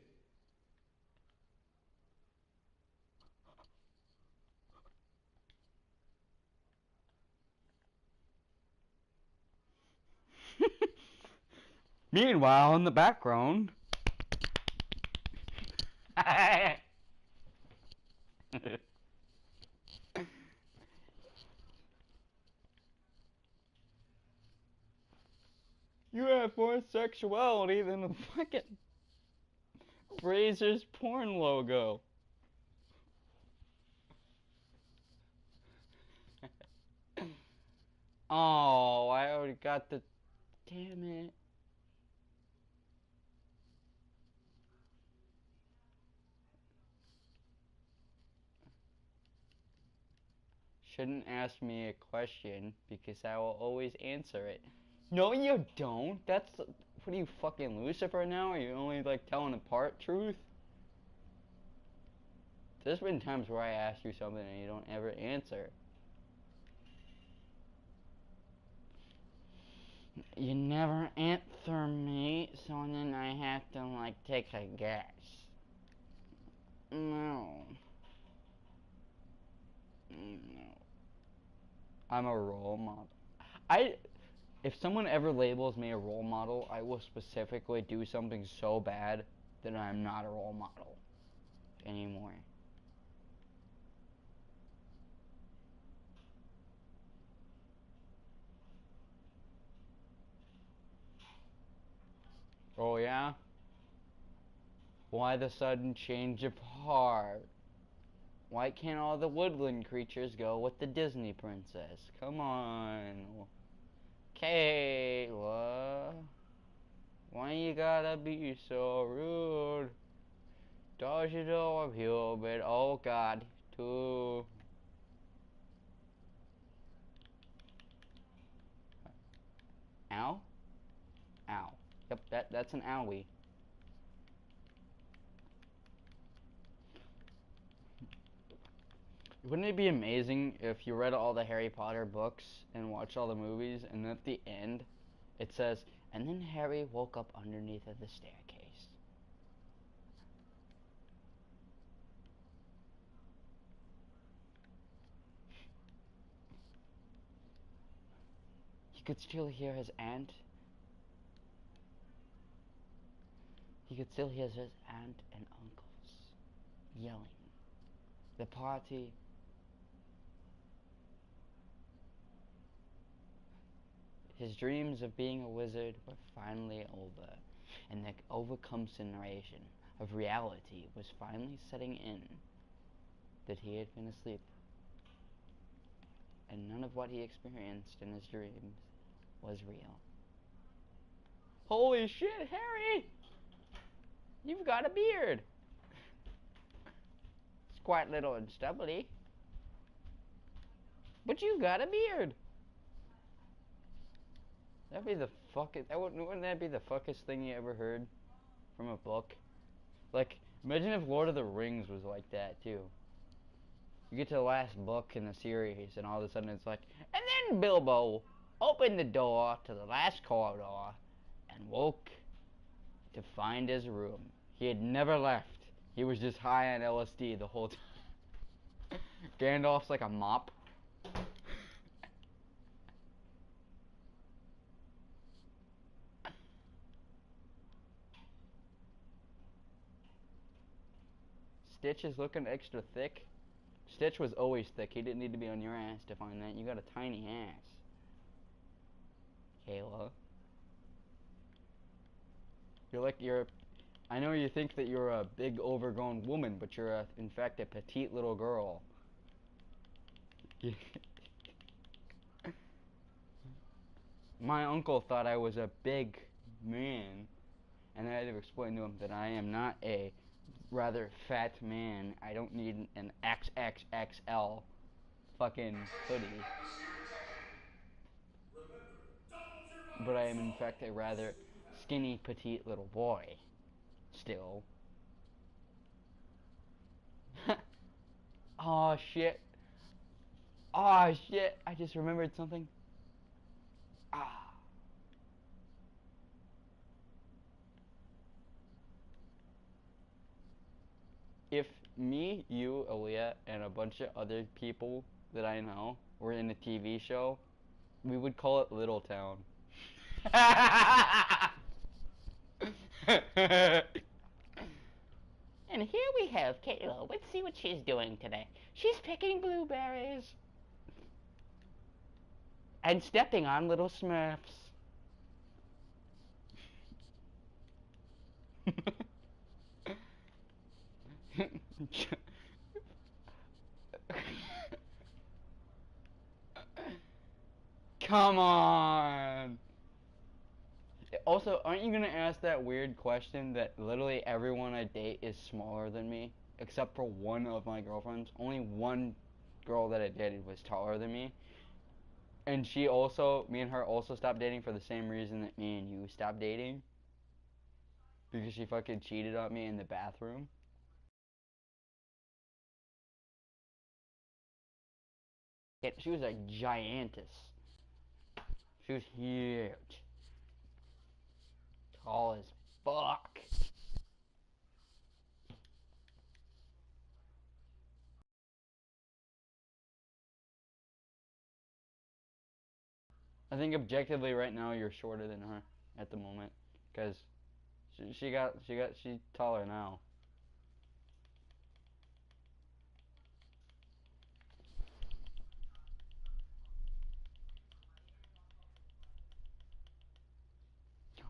Meanwhile, in the background. You have more sexuality than the fucking Brazer's porn logo. Oh, I already got the. Damn it. Shouldn't ask me a question because I will always answer it. No, you don't. That's. What are you, fucking Lucifer now? Are you only like telling a part truth? There's been times where I ask you something and you don't ever answer. You never answer me, so then I have to like takes a guess. No. No. I'm a role model. If someone ever labels me a role model, I will specifically do something so bad that I'm not a role model anymore. Oh yeah? Why the sudden change of heart? Why can't all the woodland creatures go with the Disney princess? Come on. Kayla. Why you gotta be so rude? Don't you know I'm human? Oh god, too. Ow? Ow. Yep, that's an owie. Wouldn't it be amazing if you read all the Harry Potter books and watched all the movies, and at the end it says, and then Harry woke up underneath of the staircase. He could still hear his aunt. He could still hear his aunt and uncles yelling. The party. His dreams of being a wizard were finally over, and the overcome narration of reality was finally setting in. That he had been asleep, and none of what he experienced in his dreams was real. Holy shit, Harry! You've got a beard! It's quite little and stubbly, but you've got a beard! That'd be the fuckest. Wouldn't that be the fuckest thing you ever heard from a book? Like, imagine if Lord of the Rings was like that too. You get to the last book in the series, and all of a sudden it's like, and then Bilbo opened the door to the last corridor and woke to find his room. He had never left. He was just high on LSD the whole time. Gandalf's like a mop. Stitch is looking extra thick. Stitch was always thick. He didn't need to be on your ass to find that. You got a tiny ass. Kayla. I know you think that you're a big overgrown woman, but you're in fact a petite little girl. My uncle thought I was a big man, and I had to explain to him that I am not a rather fat man. I don't need an XXXL fucking hoodie. But I am in fact a rather skinny, petite little boy. Still. Oh shit. Oh shit. I just remembered something. Ah. If me, you, Aaliyah, and a bunch of other people that I know were in a TV show, we would call it Little Town. And here we have Kayla. Let's see what she's doing today. She's picking blueberries. And stepping on little Smurfs. Come on. Also, aren't you gonna ask that weird question that literally everyone I date is smaller than me, except for one of my girlfriends? Only one girl that I dated was taller than me, and me and her also stopped dating for the same reason that me and you stopped dating, because she fucking cheated on me in the bathroom. She was a giantess. She was huge, tall as fuck. I think objectively right now you're shorter than her at the moment, because she's taller now.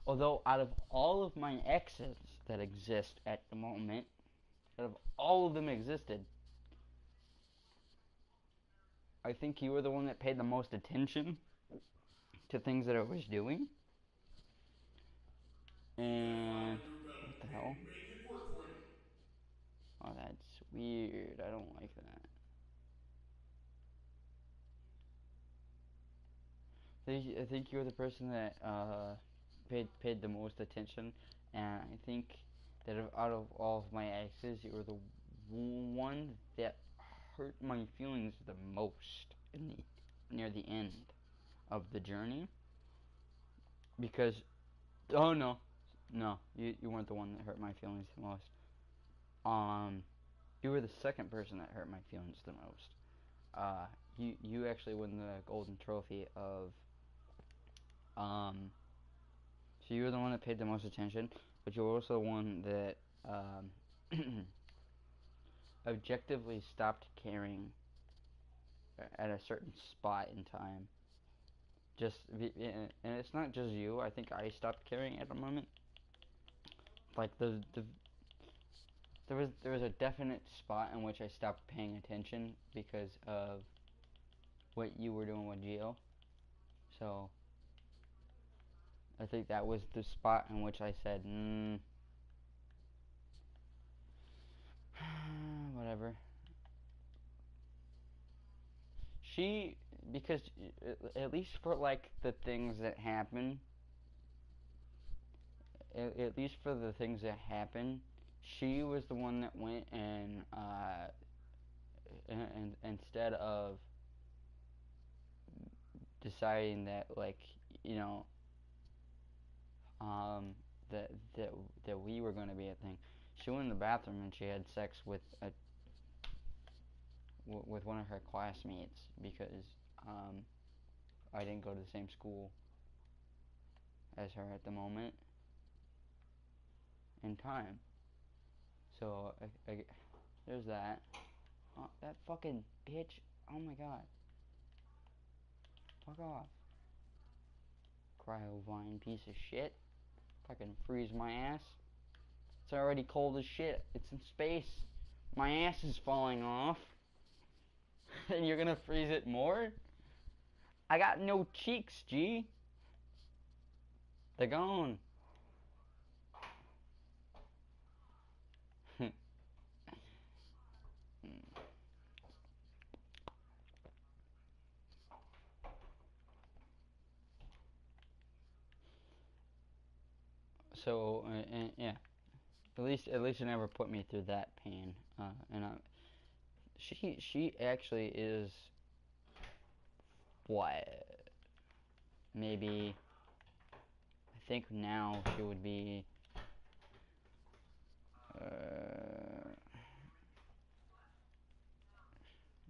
Although out of all of my exes that exist at the moment, out of all of them existed, I think you were the one that paid the most attention to things that I was doing. Get my And new metal what the and hell? make it work for you. Oh, that's weird. I don't like that. I think you're the person that paid the most attention, and I think that out of all of my exes, you were the one that hurt my feelings the most in the near the end of the journey. Because oh no, no, you weren't the one that hurt my feelings the most. Um, you were the second person that hurt my feelings the most. You actually won the golden trophy of um so you were the one that paid the most attention, but you were also the one that objectively stopped caring at a certain spot in time. And it's not just you. I think I stopped caring at a moment. Like there was a definite spot in which I stopped paying attention because of what you were doing with Geo. So I think that was the spot in which I said, whatever. She, because at least for like the things that happen, at least for the things that happen, she was the one that went and instead of deciding that like you know um that that that we were going to be a thing, she went in the bathroom and she had sex with one of her classmates because um I didn't go to the same school as her at the moment in time. So there's that. Oh, that fucking bitch. Oh my god. Fuck off. Cryovine piece of shit. Fucking freeze my ass. It's already cold as shit. It's in space. My ass is falling off. And you're gonna freeze it more? I got no cheeks, G. They're gone. So, yeah. At least it never put me through that pain. And she actually is what? Maybe I think now she would be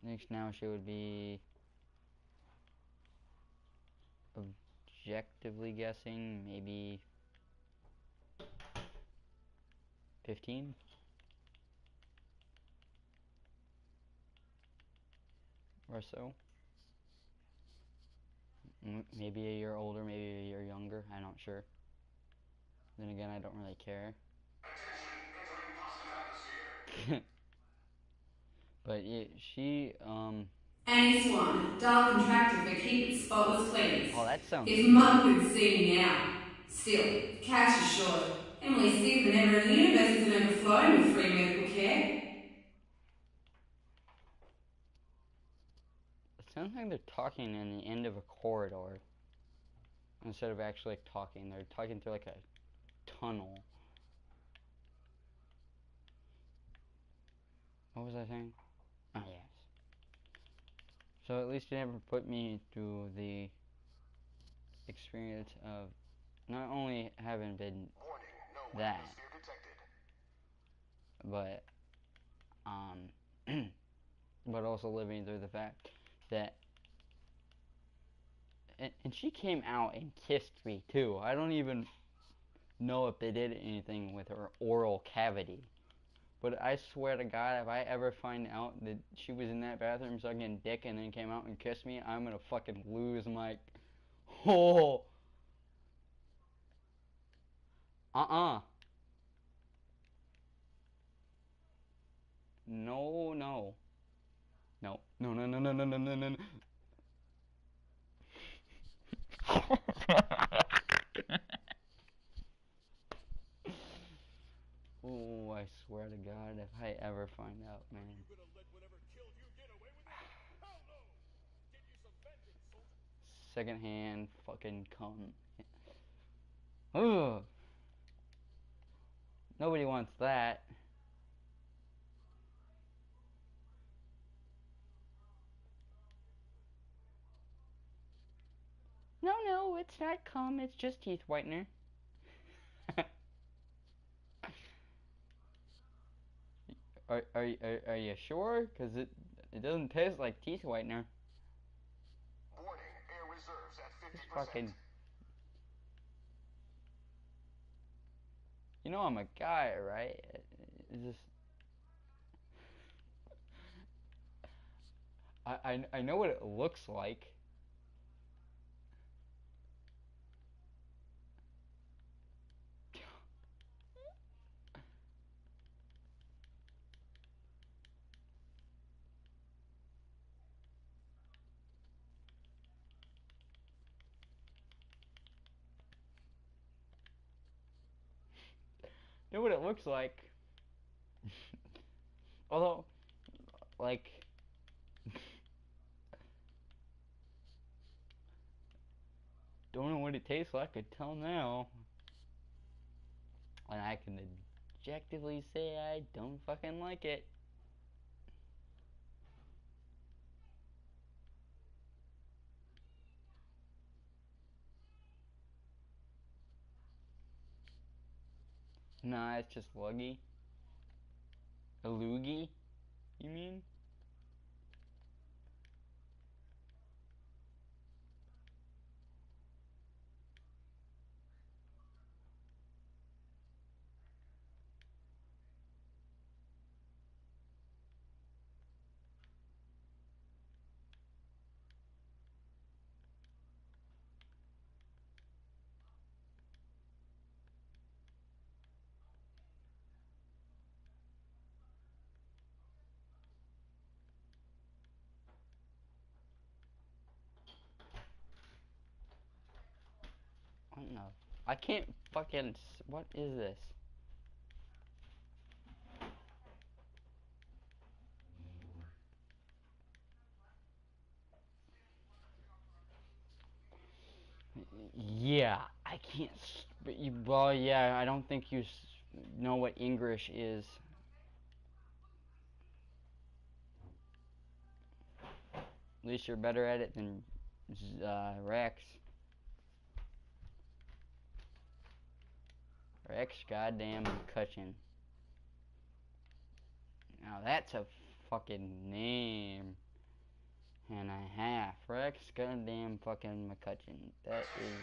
I think now she would be objectively guessing maybe 15 or so. Maybe a year older, maybe a year younger. I'm not sure. Then again, I don't really care. But yeah, she Ace1, dial contractor for keep it spotless please. oh, that sounds If Mum weird. could see me now. Still, cash is short. Emily's sicker than ever and the universe isn't overflowing with free medical care. It sounds like they're talking in the end of a corridor instead of actually talking. They're talking through like a tunnel. What was I saying? Oh, yes. So at least you never put me through the experience of not only having been that, but but also living through the fact that And she came out and kissed me too. I don't even know if they did anything with her oral cavity. But I swear to God, if I ever find out that she was in that bathroom sucking dick and then came out and kissed me, I'm gonna fucking lose my... Oh! Uh-uh. No, no. No. No, no, no, no, no, no, no, no. Oh, I swear to God, if I ever find out, man. Secondhand fucking cum. Ugh. Nobody wants that. No, no, it's not cum, it's just teeth whitener. Are you sure? Cause it doesn't taste like teeth whitener. Warning, air reserves at 50%. Just fucking. You know I'm a guy, right? It's just. I know what it looks like. Know what it looks like. Although, like, don't know what it tastes like until now. And I can objectively say I don't fucking like it. Nah, it's just luggy. A loogie, you mean? I don't know. I can't fucking. What is this? Yeah, I can't. But you, well, yeah, I don't think you know what English is. At least you're better at it than Rex. Rex, goddamn McCutcheon. Now that's a fucking name and a half. Rex, goddamn fucking McCutcheon. That is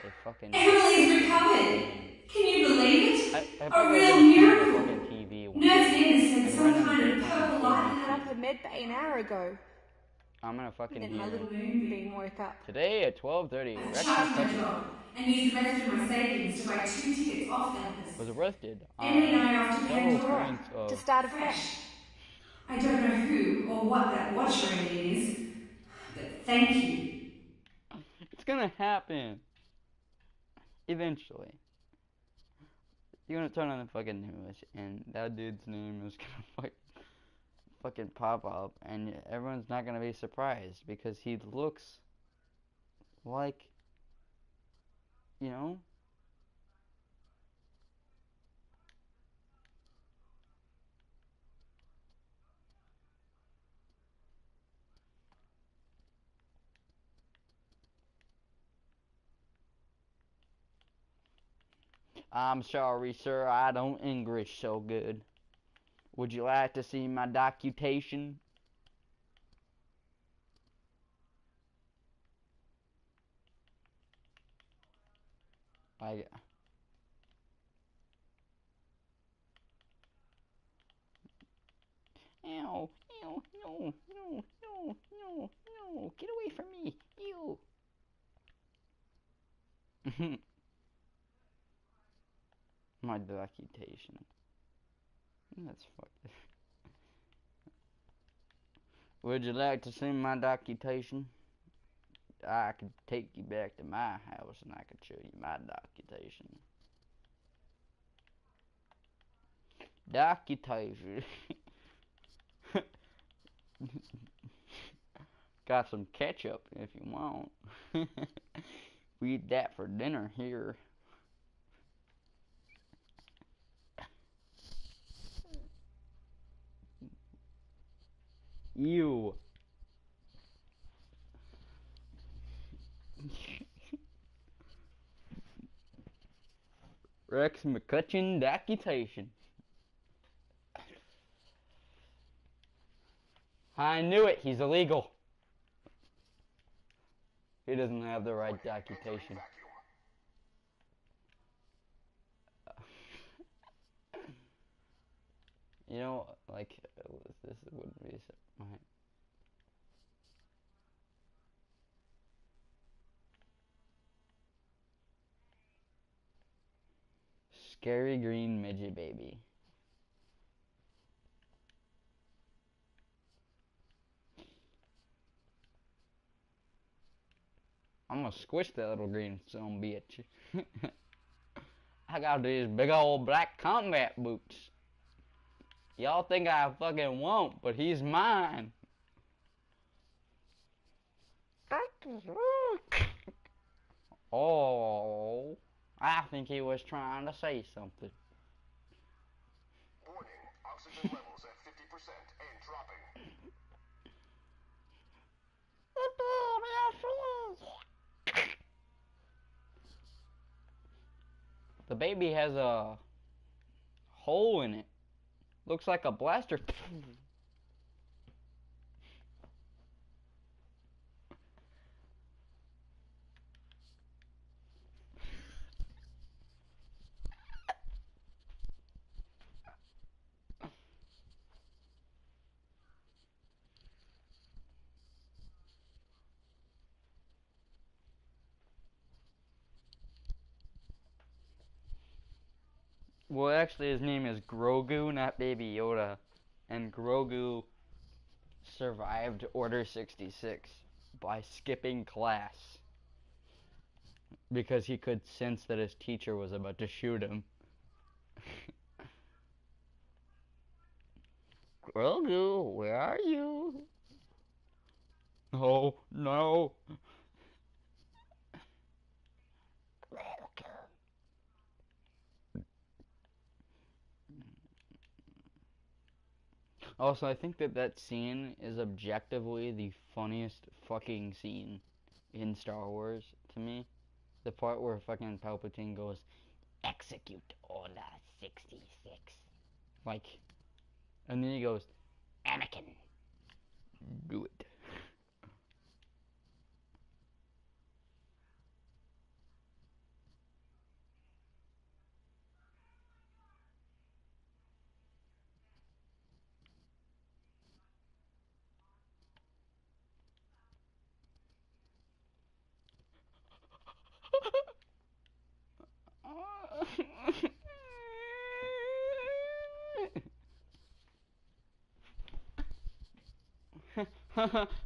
a fucking Emily's recovered. name. Can you believe it? I A bet we're real gonna see the miracle. fucking TV one Nurse day. Anna said And some right on kind of Dateline purple light Got ABC. up in med bay an hour ago. I'm gonna fucking Then my hear little moonbeam woke up. today at 12:30. I've Rex charged my McCutcheon job and used the rest of my savings to buy 2 tickets off Elvis. was arrested Emily and I on are off to several Pandora points To of. start afresh. fresh. I don't know who or what that watcher alien is, but thank you. It's gonna happen eventually. You're gonna turn on the fucking news, and that dude's name is gonna fucking pop up, and everyone's not gonna be surprised because he looks like, you know. I'm sorry, sir, I don't English so good. Would you like to see my documentation? I Ow, ew, no, no, no, no, no, get away from me, ew. My documentation. That's fucked. Would you like to see my documentation? I could take you back to my house and I could show you my documentation. Documentation. Got some ketchup if you want. We eat that for dinner here. Ew. Rex McCutcheon documentation. I knew it. He's illegal. He doesn't have the right documentation. You know, like, this wouldn't be right. Scary green midget baby. I'm gonna squish that little green son bitch. I got these big old black combat boots. Y'all think I fucking won't, but he's mine. Oh, I think he was trying to say something. Warning, oxygen levels at 50% and dropping. The baby has a hole in it. Looks like a blaster. Well, actually, his name is Grogu, not Baby Yoda. And Grogu survived Order 66 by skipping class because he could sense that his teacher was about to shoot him. Grogu, where are you? Oh, no. Also, I think that scene is objectively the funniest fucking scene in Star Wars to me. The part where fucking Palpatine goes, execute Order 66. Like, and then he goes, Anakin, do it.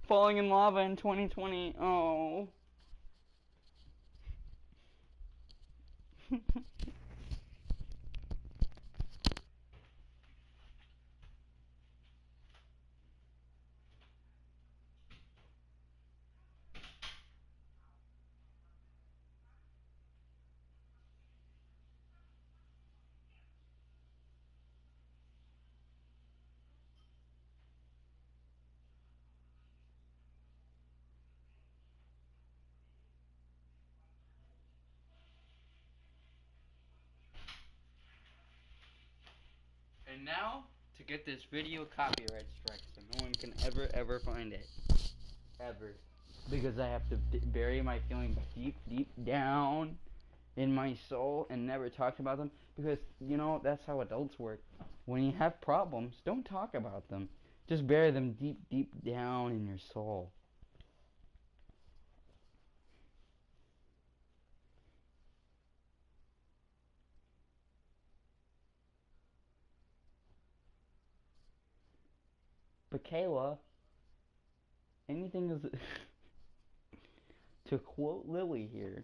Falling in lava in 2020. Oh. And now, to get this video copyright strike so no one can ever find it. Ever. Because I have to bury my feelings deep down in my soul and never talked about them because, you know, that's how adults work. When you have problems, don't talk about them. Just bury them deep, deep down in your soul. But Kayla, anything is... to quote Lily here,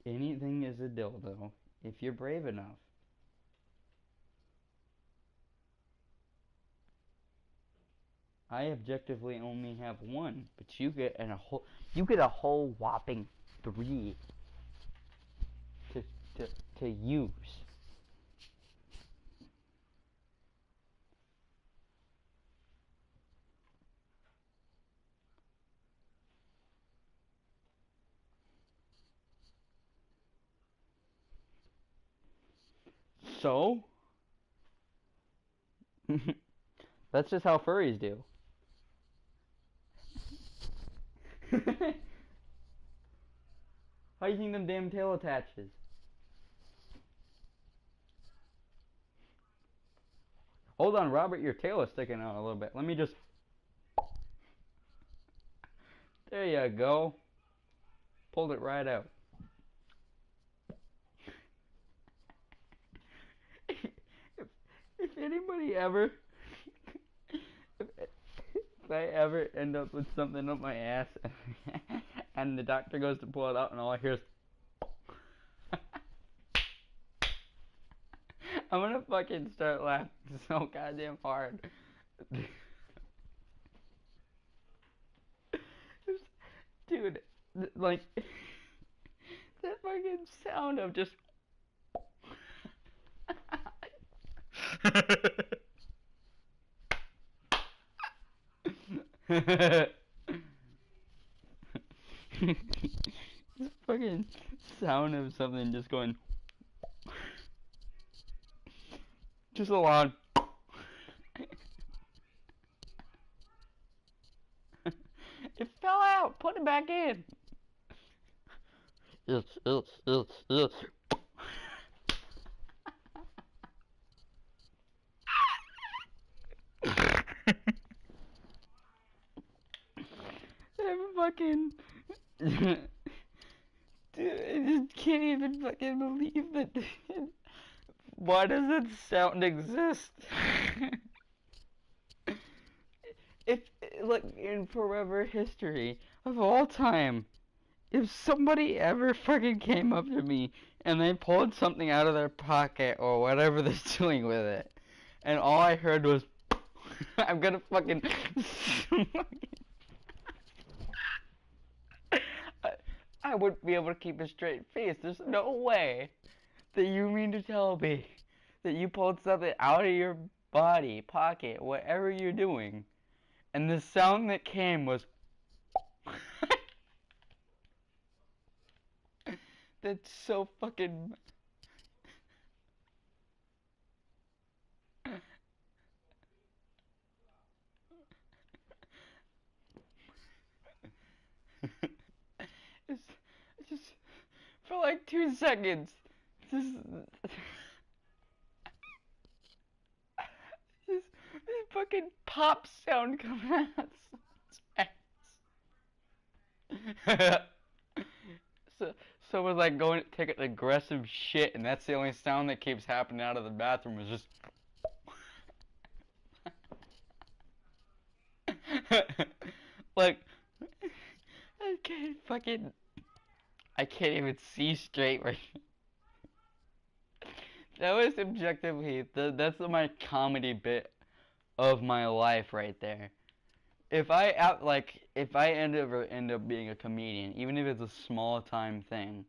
anything is a dildo if you're brave enough. I objectively only have one, but you get a whole whopping 3 to to to use. So that's just how furries do. How do you think them damn tail attaches? Hold on, Robert, your tail is sticking out a little bit. Let me just... There you go. Pulled it right out. If anybody ever... If I ever end up with something up my ass and the doctor goes to pull it out and all I hear is... I'm gonna fucking start laughing so goddamn hard. Dude, like... that fucking sound of just... This fucking sound of something just going... just a loud... It fell out! Put it back in! It's. I'm fucking... Dude, I just can't even fucking believe that... Why does that sound exist? If, like, in forever history of all time, if somebody ever fucking came up to me and they pulled something out of their pocket or whatever they're doing with it, and all I heard was, I'm gonna fucking... I wouldn't be able to keep a straight face. There's no way that you mean to tell me that you pulled something out of your body, pocket, whatever you're doing, and the sound that came was... That's so fucking... it's just... For like 2 seconds, just... this fucking pop sound coming out of ass. So, someone's like going to take an aggressive shit, and that's the only sound that keeps happening out of the bathroom is just... like, I can't fucking... I can't even see straight right now. That was objectively, that's my comedy bit of my life right there. If I end up being a comedian, even if it's a small time thing,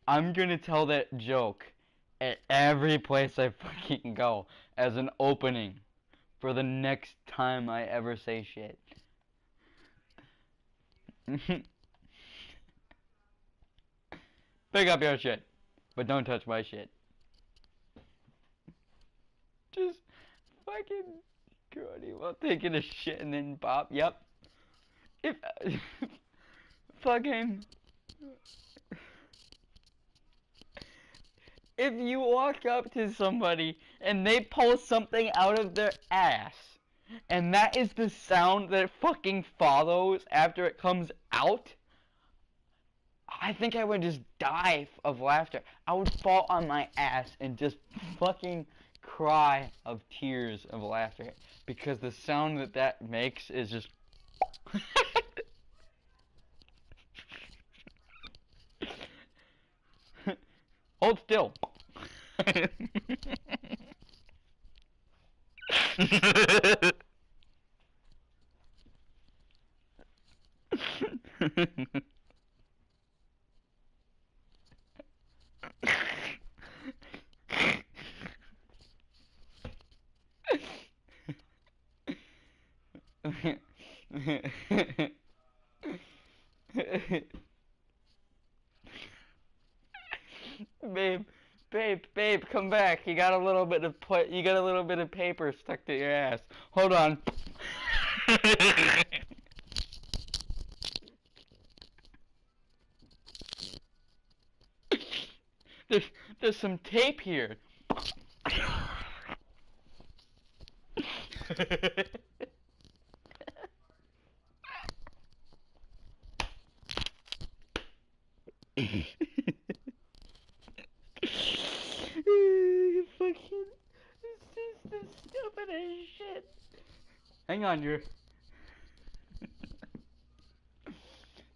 I'm gonna tell that joke at every place I fucking go as an opening for the next time I ever say shit. Pick up your shit, but don't touch my shit. Just fucking Cody while taking a shit and then pop. Yep. If fucking if you walk up to somebody and they pull something out of their ass, and that is the sound that fucking follows after it comes out, I think I would just die of laughter. I would fall on my ass and just fucking cry of tears of laughter because the sound that that makes is just hold still. Babe, babe, come back. You got a little bit of paper stuck to your ass. Hold on. there's there's some tape here. You fucking, this is the stupidest shit. Hang on, you're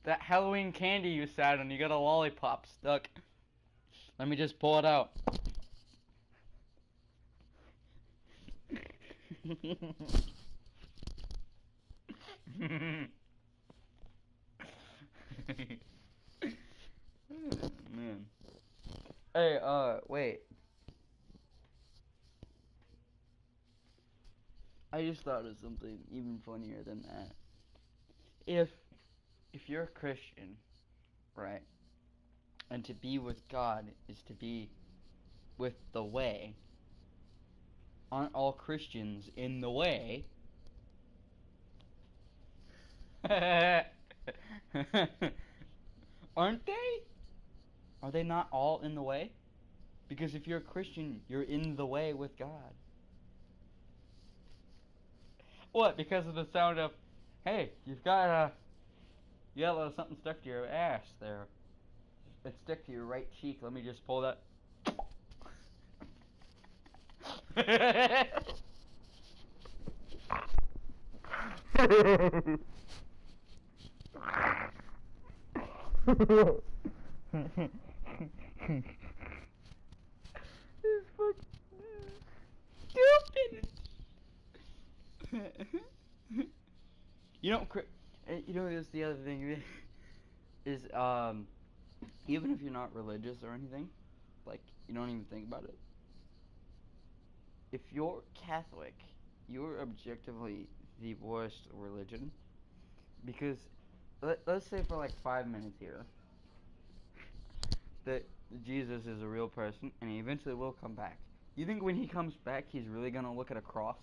that Halloween candy you sat on. You got a lollipop stuck. Let me just pull it out. Man. Hey, wait. I just thought of something even funnier than that. If you're a Christian, right, and to be with God is to be with the way, aren't all Christians in the way? Aren't they? Are they not all in the way? Because if you're a Christian, you're in the way with God. What? Because of the sound of, hey, you got a little something stuck to your ass there. It's stuck to your right cheek. Let me just pull that. It's fucking stupid. Is the other thing is even if you're not religious or anything, like you don't even think about it. If you're Catholic, you're objectively the worst religion because let's say for like 5 minutes here that Jesus is a real person and he eventually will come back. You think when he comes back he's really gonna look at a cross?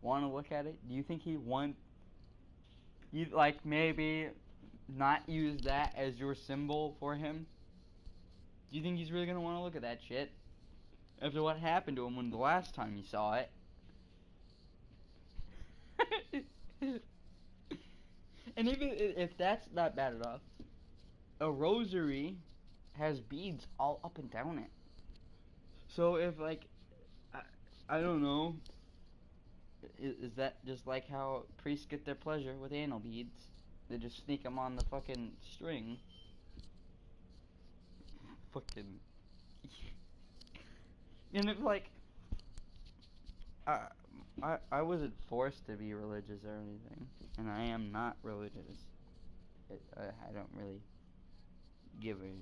Want to look at it? Do you think you like maybe not use that as your symbol for him? Do you think he's really gonna want to look at that shit after what happened to him when the last time he saw it? And even if that's not bad enough, a rosary has beads all up and down it. So if like, I, I don't know, is that just like how priests get their pleasure with anal beads? They just sneak them on the fucking string. Fucking. And if like, I, I wasn't forced to be religious or anything, and I am not religious. I don't really give a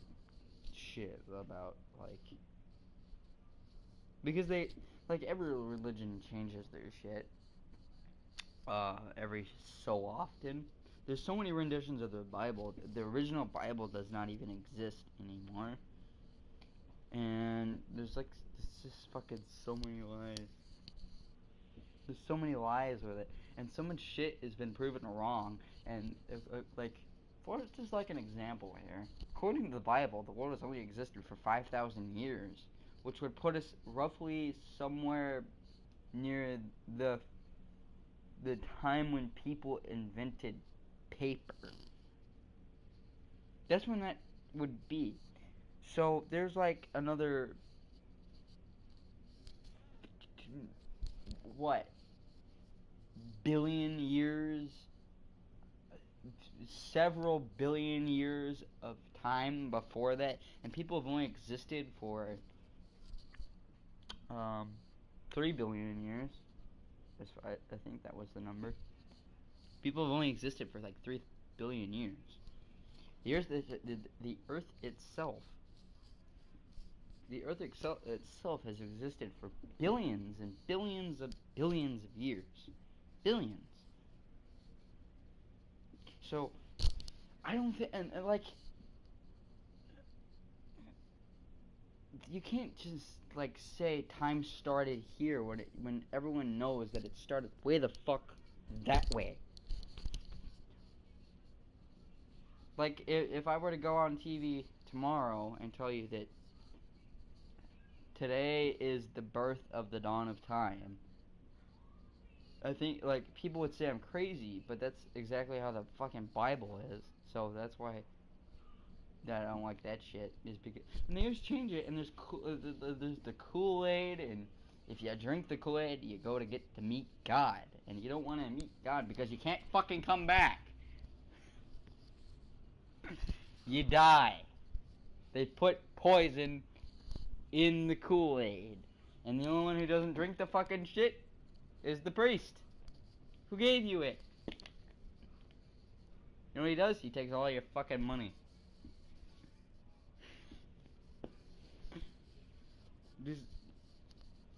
shit about like because they like every religion changes their shit every so often. There's so many renditions of the Bible. The original Bible does not even exist anymore, and there's just fucking so many lies. There's so many lies with it, and so much shit has been proven wrong. And like For just like an example here, according to the Bible, the world has only existed for 5,000 years, which would put us roughly somewhere near the time when people invented paper. That's when that would be. So there's like another what, billion years, several billion years of time before that, and people have only existed for 3 billion years. I think that was the number. People have only existed for like 3 billion years. The Earth itself, itself has existed for billions and billions of billions of years, billions. So I don't think, and like, you can't just like say time started here when everyone knows that it started way the fuck that way. Like, if I were to go on TV tomorrow and tell you that today is the birth of the dawn of time, I think, like, people would say I'm crazy, but that's exactly how the fucking Bible is. So that's why that I don't like that shit. Is because and they just change it, and there's the Kool-Aid, and if you drink the Kool-Aid, you go to get to meet God, and you don't want to meet God because you can't fucking come back. You die. They put poison in the Kool-Aid, and the only one who doesn't drink the fucking shit is the priest who gave you it. You know what he does? He takes all your fucking money. Just,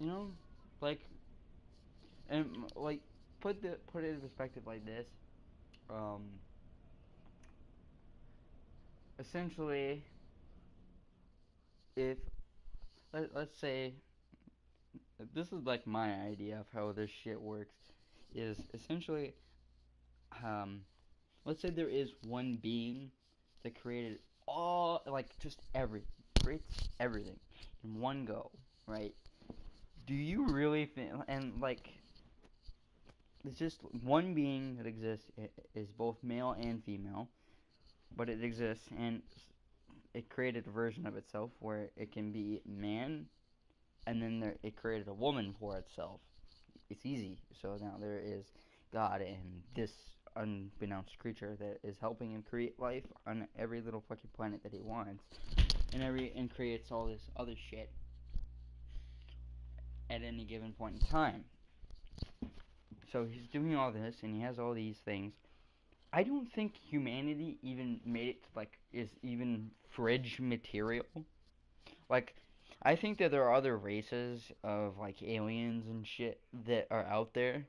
you know, like, and like, put it in perspective like this. Essentially, if let's say this is like my idea of how this shit works, is essentially, um, let's say there is one being that created all, like, just everything, creates everything in one go, right? Do you really think, and like, it's just one being that exists, is both male and female, but it exists, and it created a version of itself where it can be man, and then it created a woman for itself. It's easy. So now there is God and this unbeknownst creature that is helping him create life on every little fucking planet that he wants, and creates all this other shit at any given point in time. So he's doing all this, and he has all these things. I don't think humanity even made it to, like, is even fridge material. Like, I think that there are other races of, like, aliens and shit that are out there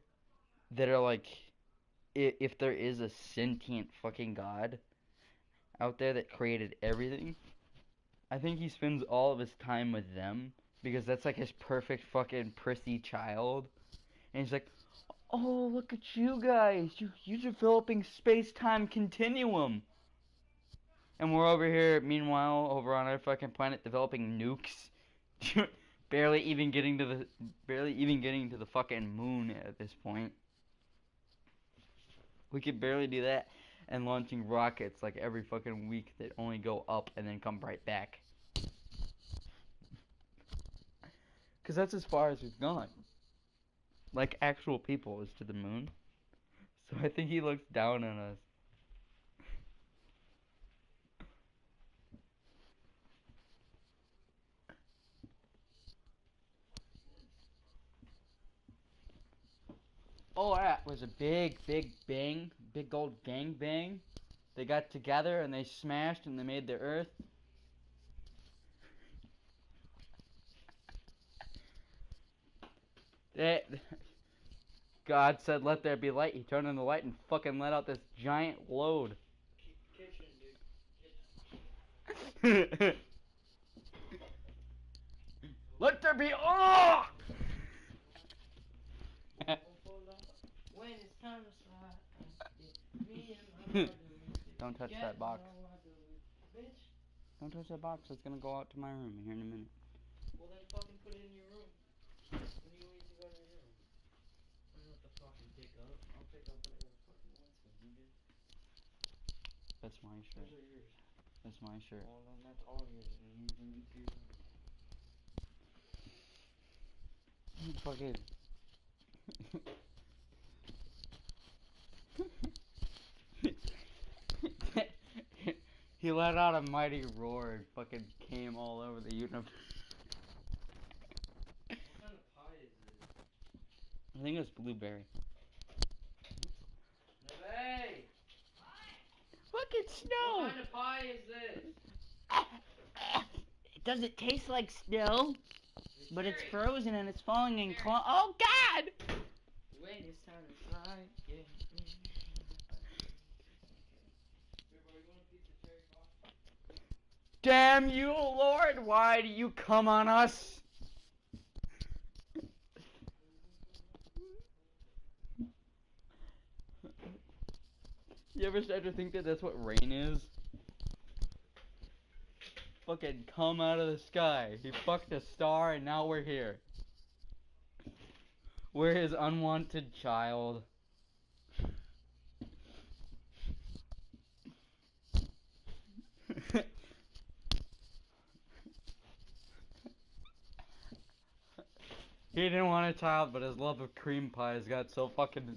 that are, like, if there is a sentient fucking god out there that created everything, I think he spends all of his time with them because that's, like, his perfect fucking prissy child. And he's like, oh, look at you guys. You're developing space-time continuum. And we're over here, meanwhile, over on our fucking planet developing nukes. barely even getting to the fucking moon at this point. We could barely do that, and launching rockets like every fucking week that only go up and then come right back. Cause that's as far as we've gone. Like actual people is to the moon. So I think he looks down on us. Oh, that was a big bang, big old gang bang. They got together and they smashed and they made the earth. That God said, "Let there be light." He turned on the light and fucking let out this giant load. Kitchen, dude. Kitchen. Let there be. Oh! When it's time to slide, me and my brother Don't touch that box. I don't have to, bitch. Don't touch that box. It's gonna go out to my room here in a minute. Well then fucking put it in your room. When you need to go to your room. I don't know what to fucking pick up. I'll pick up whatever the fuck you want to, nigga. That's my shirt. Those are yours. That's my shirt. Well then that's all yours and you need to bring them to your room. Fucking. He let out a mighty roar and fucking came all over the universe. What kind of pie is this? I think it's blueberry. Hey! Fucking snow! What kind of pie is this? It doesn't taste like snow, but it's Cherry. frozen and it's falling in oh god! Wait, it's time to fly. Yeah. Everybody want a piece of cherry pie? Damn you, Lord! Why do you come on us? You ever start to think that that's what rain is? Fucking come out of the sky. He fucked a star and now we're here. We're his unwanted child. He didn't want a child, but his love of cream pies got so fucking...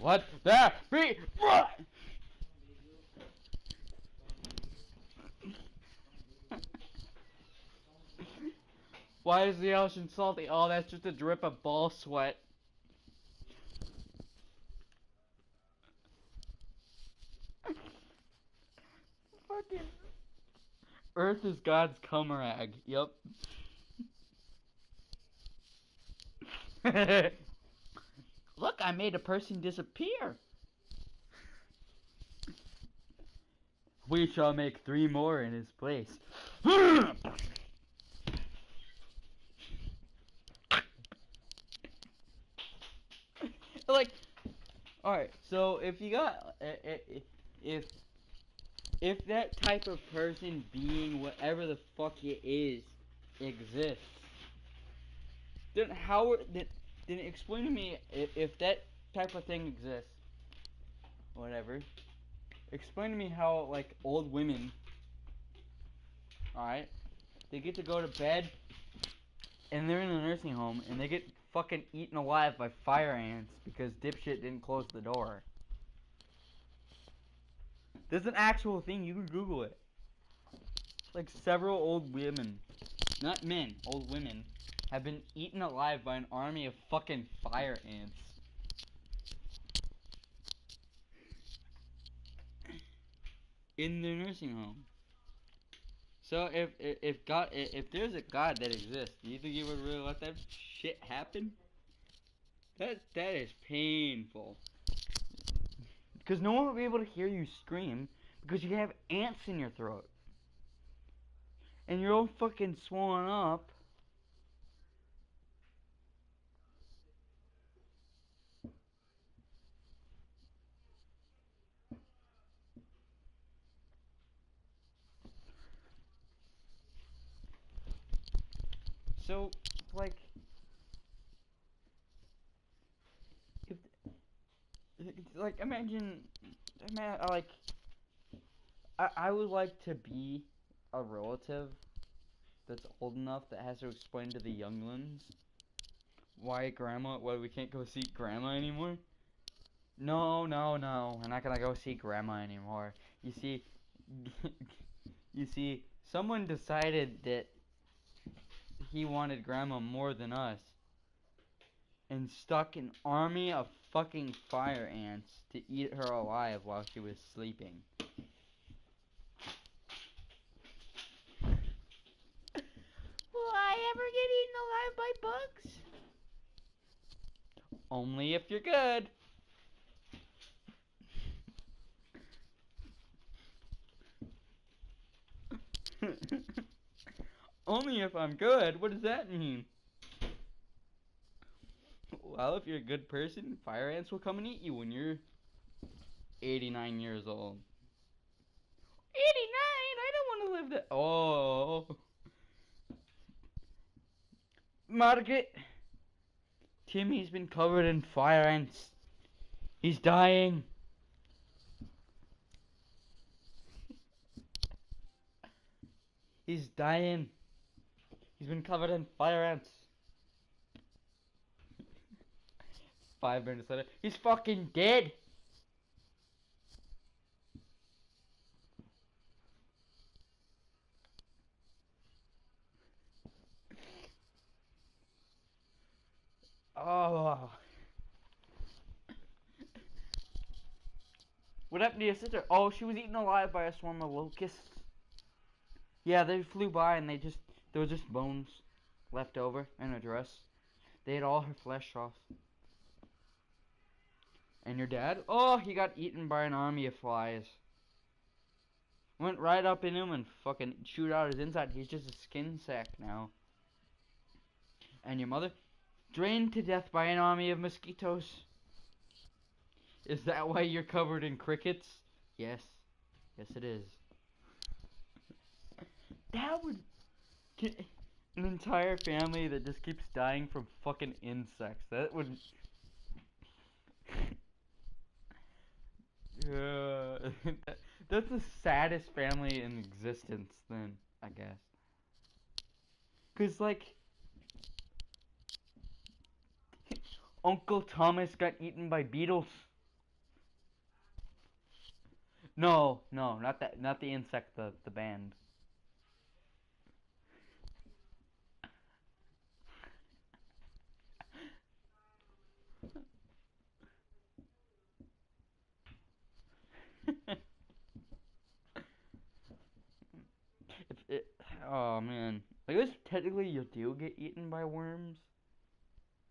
Let there be blood! Why is the ocean salty? Oh, that's just a drip of ball sweat. Fucking... Earth is God's cum rag. Yup. Look, I made a person disappear. We shall make 3 more in his place. Like, alright, so if you got, if that type of person, being, whatever the fuck it is, exists, then how, then explain to me, if that type of thing exists, whatever, explain to me how, like, old women, alright, they get to go to bed, and they're in a nursing home, and they get fucking eaten alive by fire ants because dipshit didn't close the door. This is an actual thing, you can Google it. Like, several old women, not men, old women, have been eaten alive by an army of fucking fire ants. In their nursing home. So if God, if there's a God that exists, do you think he would really let that shit happen? That is painful. Because no one will be able to hear you scream because you have ants in your throat. And you're all fucking swollen up. So, like, if, like, imagine, like, I would like to be a relative that's old enough that has to explain to the younglings why we can't go see grandma anymore. No, no, no, we're not gonna go see grandma anymore. You see, someone decided that he wanted grandma more than us and stuck an army of fucking fire ants to eat her alive while she was sleeping. Will I ever get eaten alive by bugs? Only if you're good. Only if I'm good? What does that mean? Well, if you're a good person, fire ants will come and eat you when you're 89 years old. 89? I don't want to live that. Oh. Margaret. Timmy's been covered in fire ants. He's dying. He's dying. He's been covered in fire ants. 5 minutes later, he's fucking dead. Oh. What happened to your sister? Oh, she was eaten alive by a swarm of locusts. Yeah, they flew by and there was just bones left over in her dress. They ate all her flesh off. And your dad? Oh, he got eaten by an army of flies. Went right up in him and fucking chewed out his inside. He's just a skin sack now. And your mother? Drained to death by an army of mosquitoes. Is that why you're covered in crickets? Yes. Yes, it is. That would... An entire family that just keeps dying from fucking insects. That would... That's the saddest family in existence, then, I guess. Cause, like... Uncle Thomas got eaten by beetles. No, not that, not the insect, the band. It, oh man, I guess technically you do get eaten by worms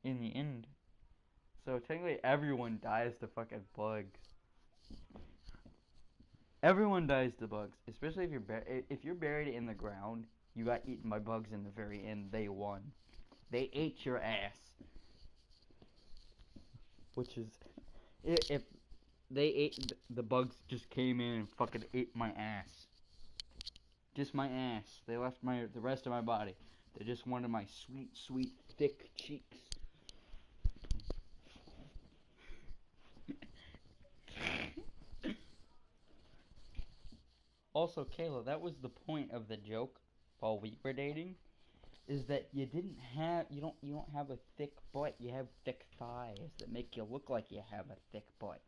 in the end. So technically everyone dies to fucking bugs. Everyone dies to bugs, especially if you're buried in the ground. You got eaten by bugs in the very end. They won. They ate your ass. Which is, if they ate the bugs, just came in and fucking ate my ass. Just my ass. They left the rest of my body. They just wanted my sweet, sweet, thick cheeks. Also, Kayla, that was the point of the joke while we were dating, is that you don't have a thick butt, you have thick thighs that make you look like you have a thick butt.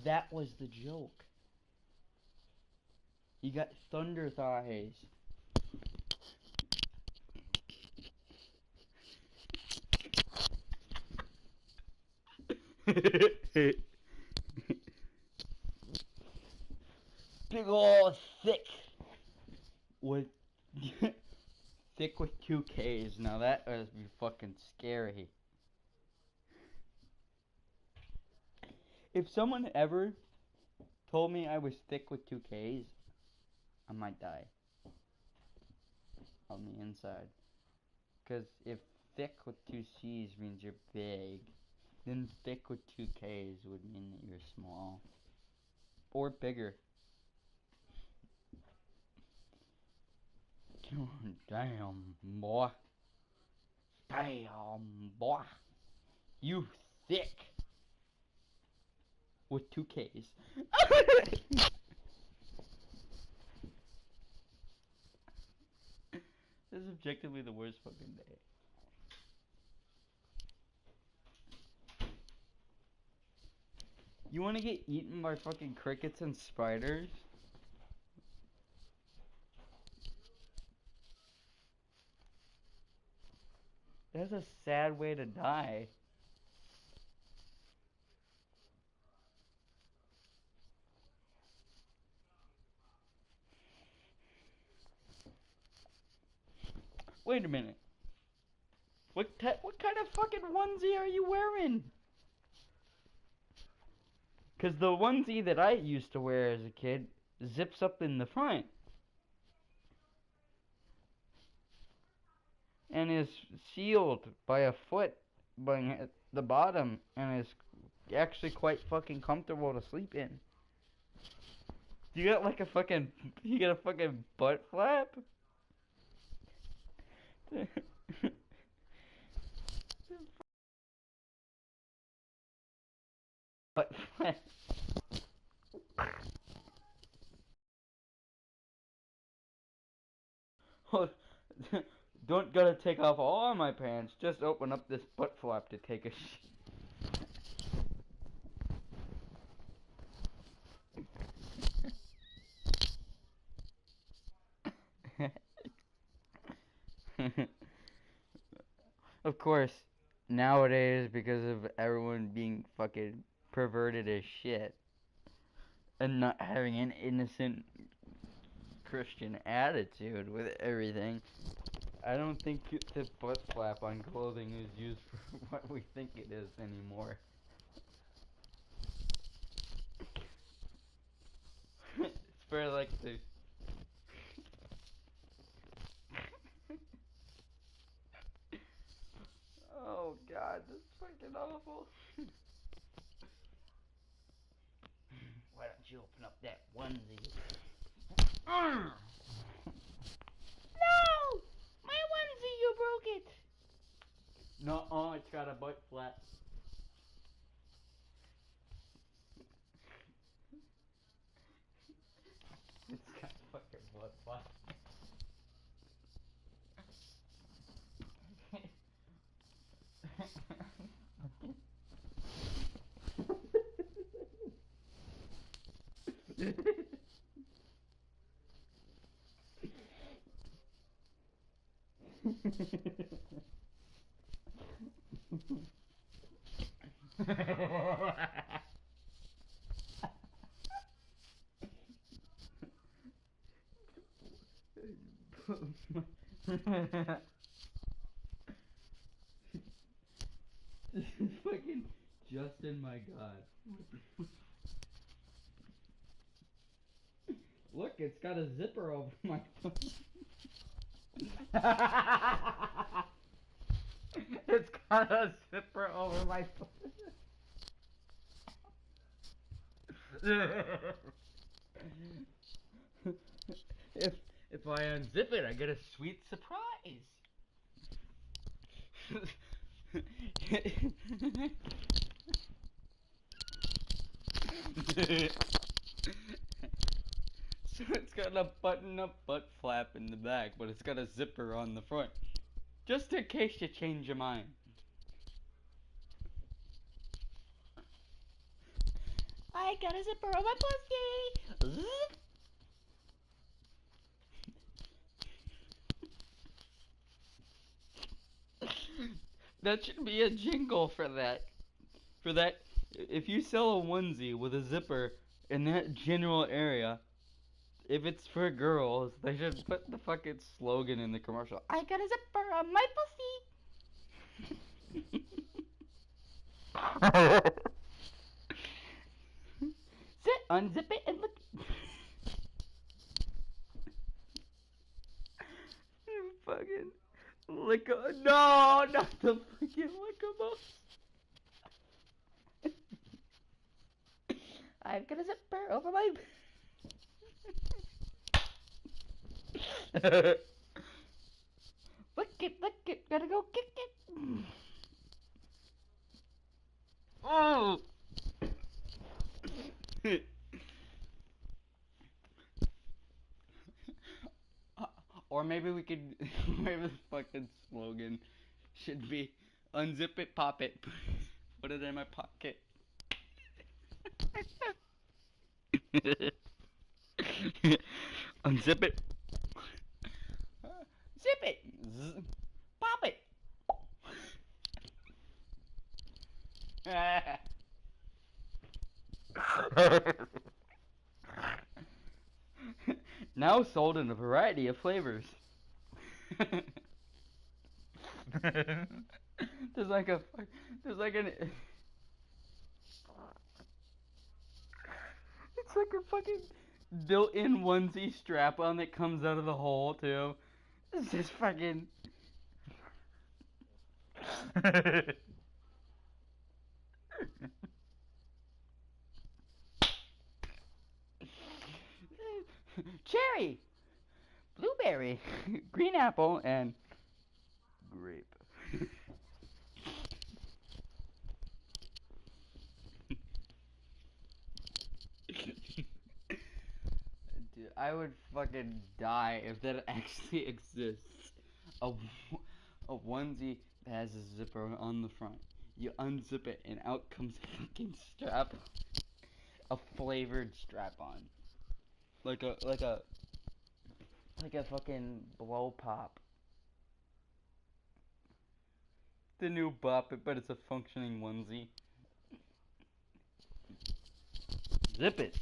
That was the joke. You got thunder thighs. Big ol' thick with thick with 2Ks. Now that would be fucking scary. If someone ever told me I was thick with 2Ks, I might die on the inside. Because if thick with 2Cs means you're big, then thick with 2Ks would mean that you're small. Or bigger. Damn, boy. Damn, boy. You thick with 2Ks. This is objectively the worst fucking day. You want to get eaten by fucking crickets and spiders? That's a sad way to die. Wait a minute. What kind of fucking onesie are you wearing? Because the onesie that I used to wear as a kid zips up in the front. and is sealed by a foot at the bottom and is actually quite fucking comfortable to sleep in. You got like a fucking you got a fucking butt flap? Butt flap. Don't gotta take off all my pants, just open up this butt flap to take a shit. Of course, nowadays, because of everyone being fucking perverted as shit and not having an innocent Christian attitude with everything, I don't think the butt flap on clothing is used for what we think it is anymore. It's for like the oh god, that's fucking awful. Why don't you open up that onesie? No! My onesie, you broke it! No, oh, it's got a butt flap. It's got a fucking butt flap. Fucking Justin, my god. Look, it's got a zipper over my foot. It's got a zipper over my foot. if I unzip it, I get a sweet surprise. So it's got a button-up butt flap in the back, but it's got a zipper on the front. Just in case you change your mind. I got a zipper on my pussy! That should be a jingle for that. For that, if you sell a onesie with a zipper in that general area, if it's for girls, they should put the fucking slogan in the commercial. I got a zipper on my pussy! Unzip it and look. Fucking lick a no, not the fucking lickable. I've got a zipper over my. Lick it, gotta go kick it. Oh. Or maybe we could, maybe the fucking slogan should be unzip it, pop it, put it in my pocket. Unzip it, zip it, pop it. Now sold in a variety of flavors. There's like a, there's like an, it's like a fucking built-in onesie strap-on that comes out of the hole too. It's just fucking. Cherry, blueberry, green apple, and grape. Dude, I would fucking die if that actually exists. A onesie that has a zipper on the front. You unzip it and out comes a fucking strap, a flavored strap on, like a fucking blow pop. The new Bop It, but it's a functioning onesie. Zip it.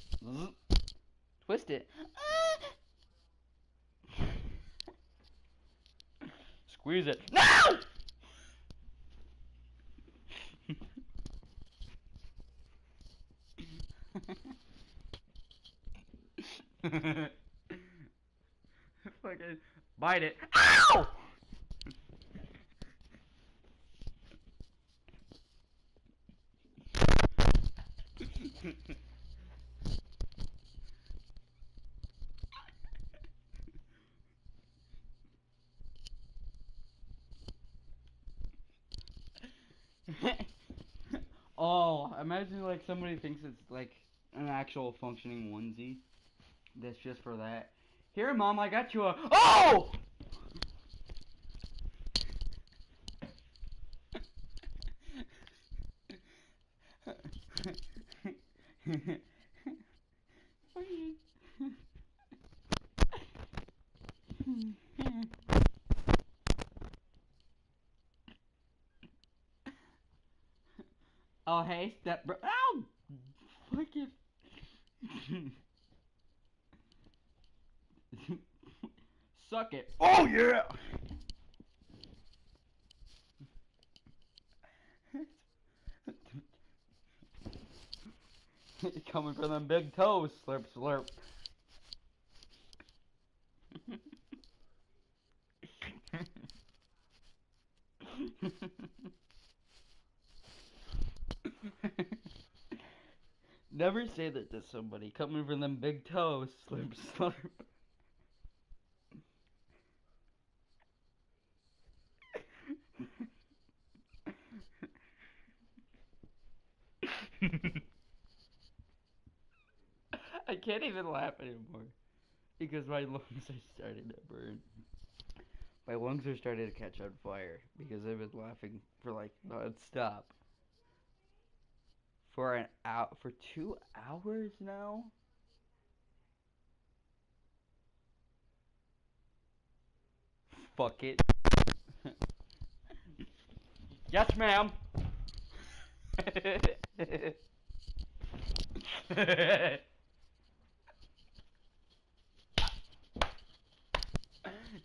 Twist it. Squeeze it. No! Fucking bite it. Ow! Oh, imagine like somebody thinks it's like an actual functioning onesie that's just for that. Here, Mom, I got you a. Oh! Oh, hey, step bro. Ow! Fucking. Suck it. Oh, yeah! Coming from them big toes. Slurp, slurp. Never say that to somebody. Coming from them big toes. Slurp, slurp. I can't even laugh anymore because my lungs are starting to burn. My lungs are starting to catch on fire because I've been laughing for like non-stop for an hour, for 2 hours now. Fuck it. Yes, ma'am.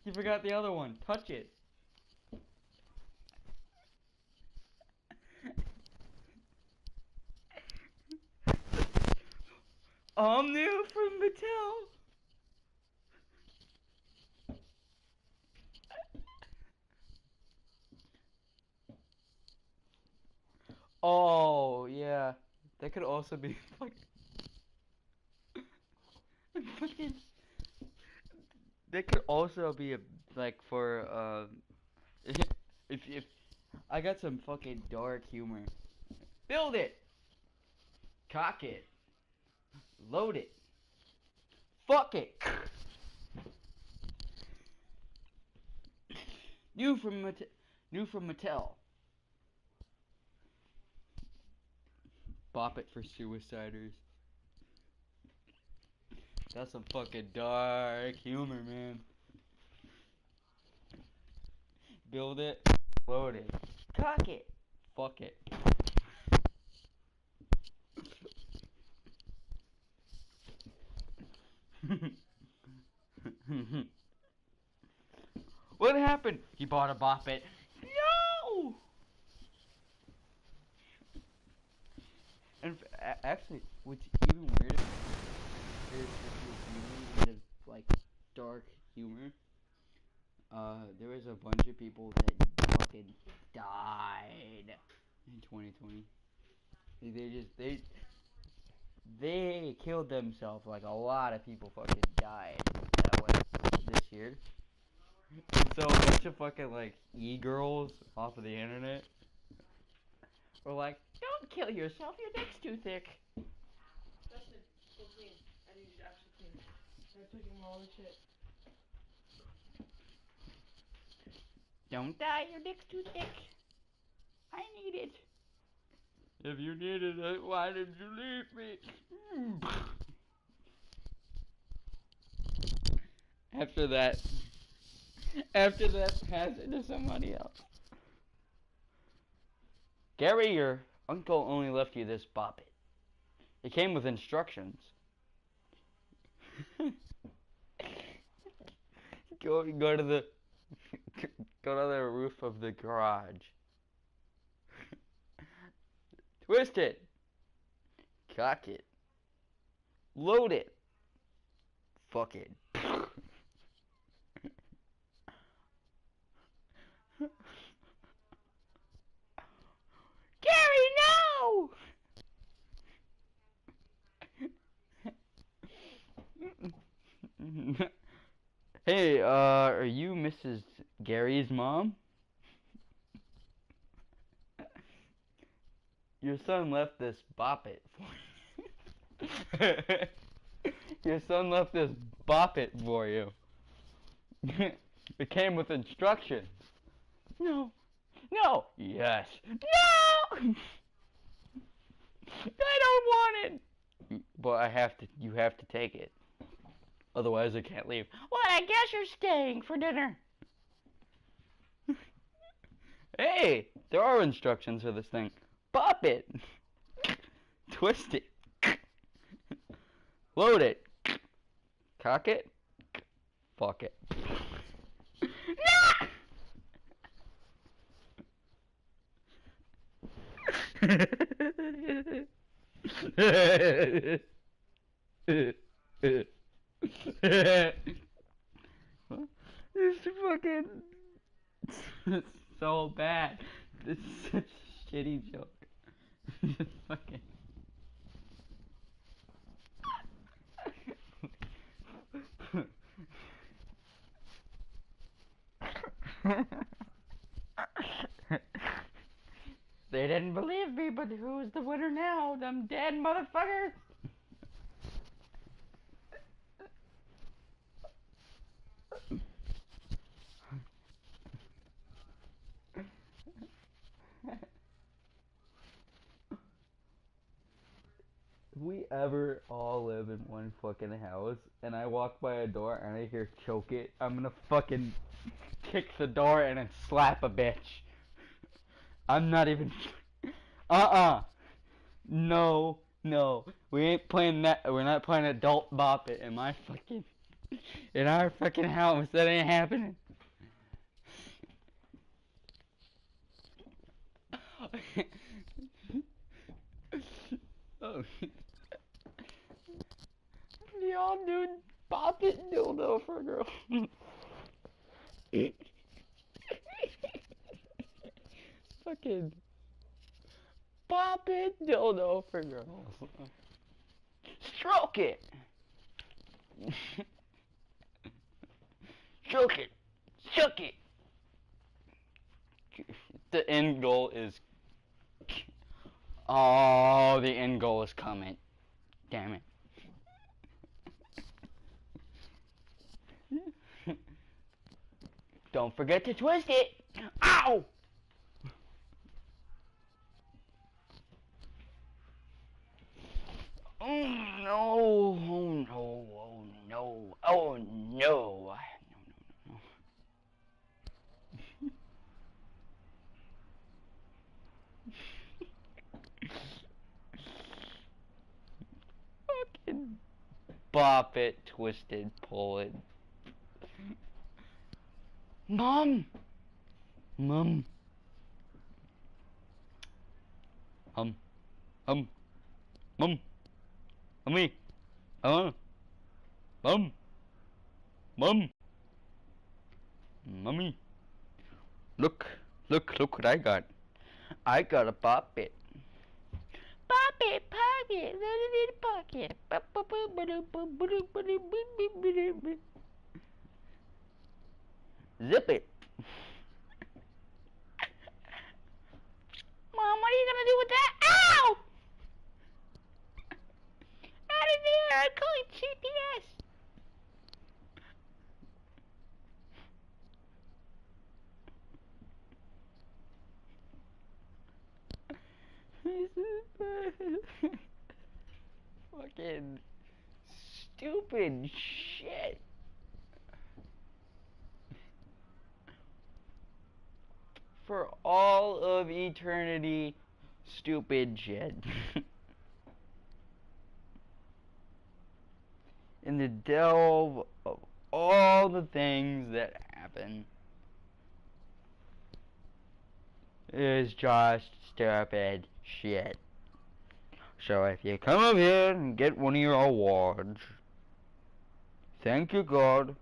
You forgot the other one. Touch it. I'm new from Mattel. Oh yeah, that could also be fucking. That could also be a like for if I got some fucking dark humor. Build it, cock it, load it, fuck it. New from Mattel. New from Mattel. Bop it for suiciders. That's some fucking dark humor, man. Build it, load it, cock it, fuck it. What happened? He bought a Bop It. No! And actually, what's even weirder is if you're really into like dark humor. There was a bunch of people that fucking fucking died in 2020. They killed themselves like a lot of people fucking died that way this year. And so a bunch of fucking like e-girls off of the internet were like, don't kill yourself, your dick's too thick. Justin, go clean. I need you to actually clean. I took him all the shit. Don't die, your dick's too thick. I need it. If you needed it, why did you leave me? After that, pass it to somebody else. Gary, your uncle only left you this bop it. It came with instructions. go to the go to the roof of the garage. Twist it. Cock it. Load it. Fuck it. Gary, no! Hey, are you Mrs. Gary's mom? Your son left this bop it for you. Your son left this bop it for you. It came with instructions. No. No. Yes. No! I don't want it. But you have to take it. Otherwise I can't leave. Well, I guess you're staying for dinner. Hey, there are instructions for this thing. Pop it. Twist it. Load it. Cock it. Fuck it. This is fucking so bad. This is such a shitty joke. Just fucking. They didn't believe me, but who's the winner now? Them dead motherfuckers! If we ever all live in one fucking house and I walk by a door and I hear choke it, I'm gonna fucking kick the door and then slap a bitch. I'm not even. No, no. We ain't playing that. We're not playing adult bop it in my fucking. In our fucking house. That ain't happening. Oh. Y'all do bop it dildo for a girl. Fucking bop it dildo for girls. Stroke it. Stroke it. Shook it. The end goal is. Oh, the end goal is coming. Damn it. Don't forget to twist it. Ow! Oh no, oh no, oh no, oh no. Fucking bop it, twist it, pull it. Mom! Mom. Mom. Mom. Mommy. Mom. Mom. Mommy. Look. Look what I got. I got a pop it. Pop it, pop it, let it in the pocket. Zip it. Mom, what are you gonna do with that? Ow! Out of there! I'm calling CPS. Fucking stupid shit. For all of eternity, stupid shit. In the delve of all the things that happen is just stupid shit. So if you come up here and get one of your awards, thank your God,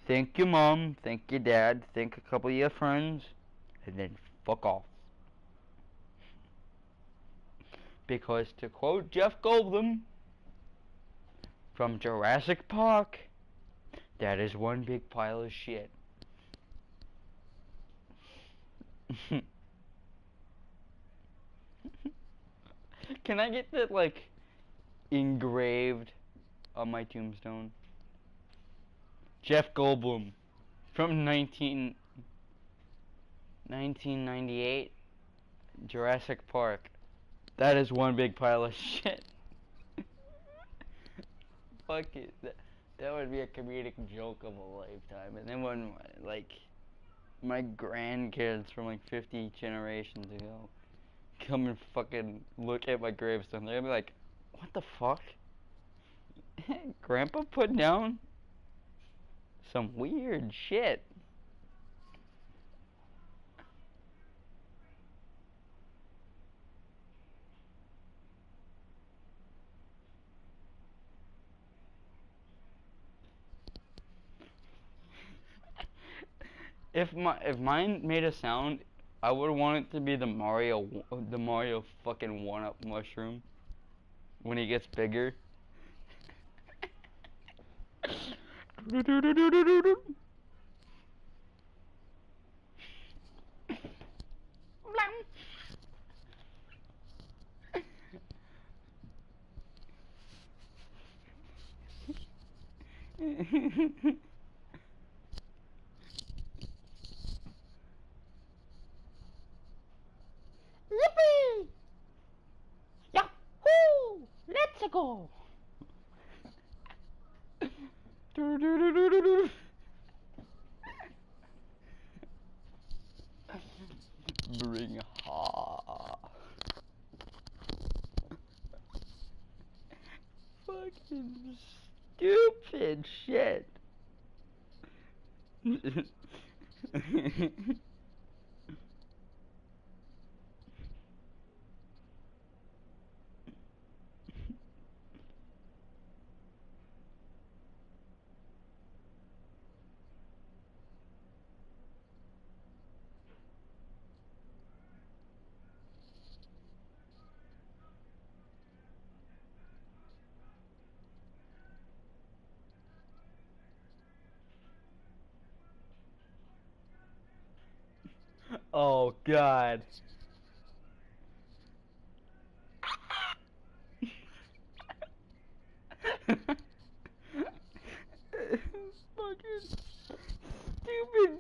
thank your mom, thank your dad, thank a couple of your friends, and then fuck off. Because to quote Jeff Goldblum from Jurassic Park, that is one big pile of shit. Can I get that, like, engraved on my tombstone? Jeff Goldblum from 1998, Jurassic Park. That is one big pile of shit. Fuck it. That would be a comedic joke of a lifetime. And then when, like, my grandkids from, like, 50 generations ago come and fucking look at my gravestone, they're gonna be like, what the fuck? Grandpa put down some weird shit. If mine made a sound, I would want it to be the Mario fucking 1-up mushroom when he gets bigger. Yippee! Yahoo! Let's go! Bring ha. Fucking stupid shit. Oh God. Fucking stupid.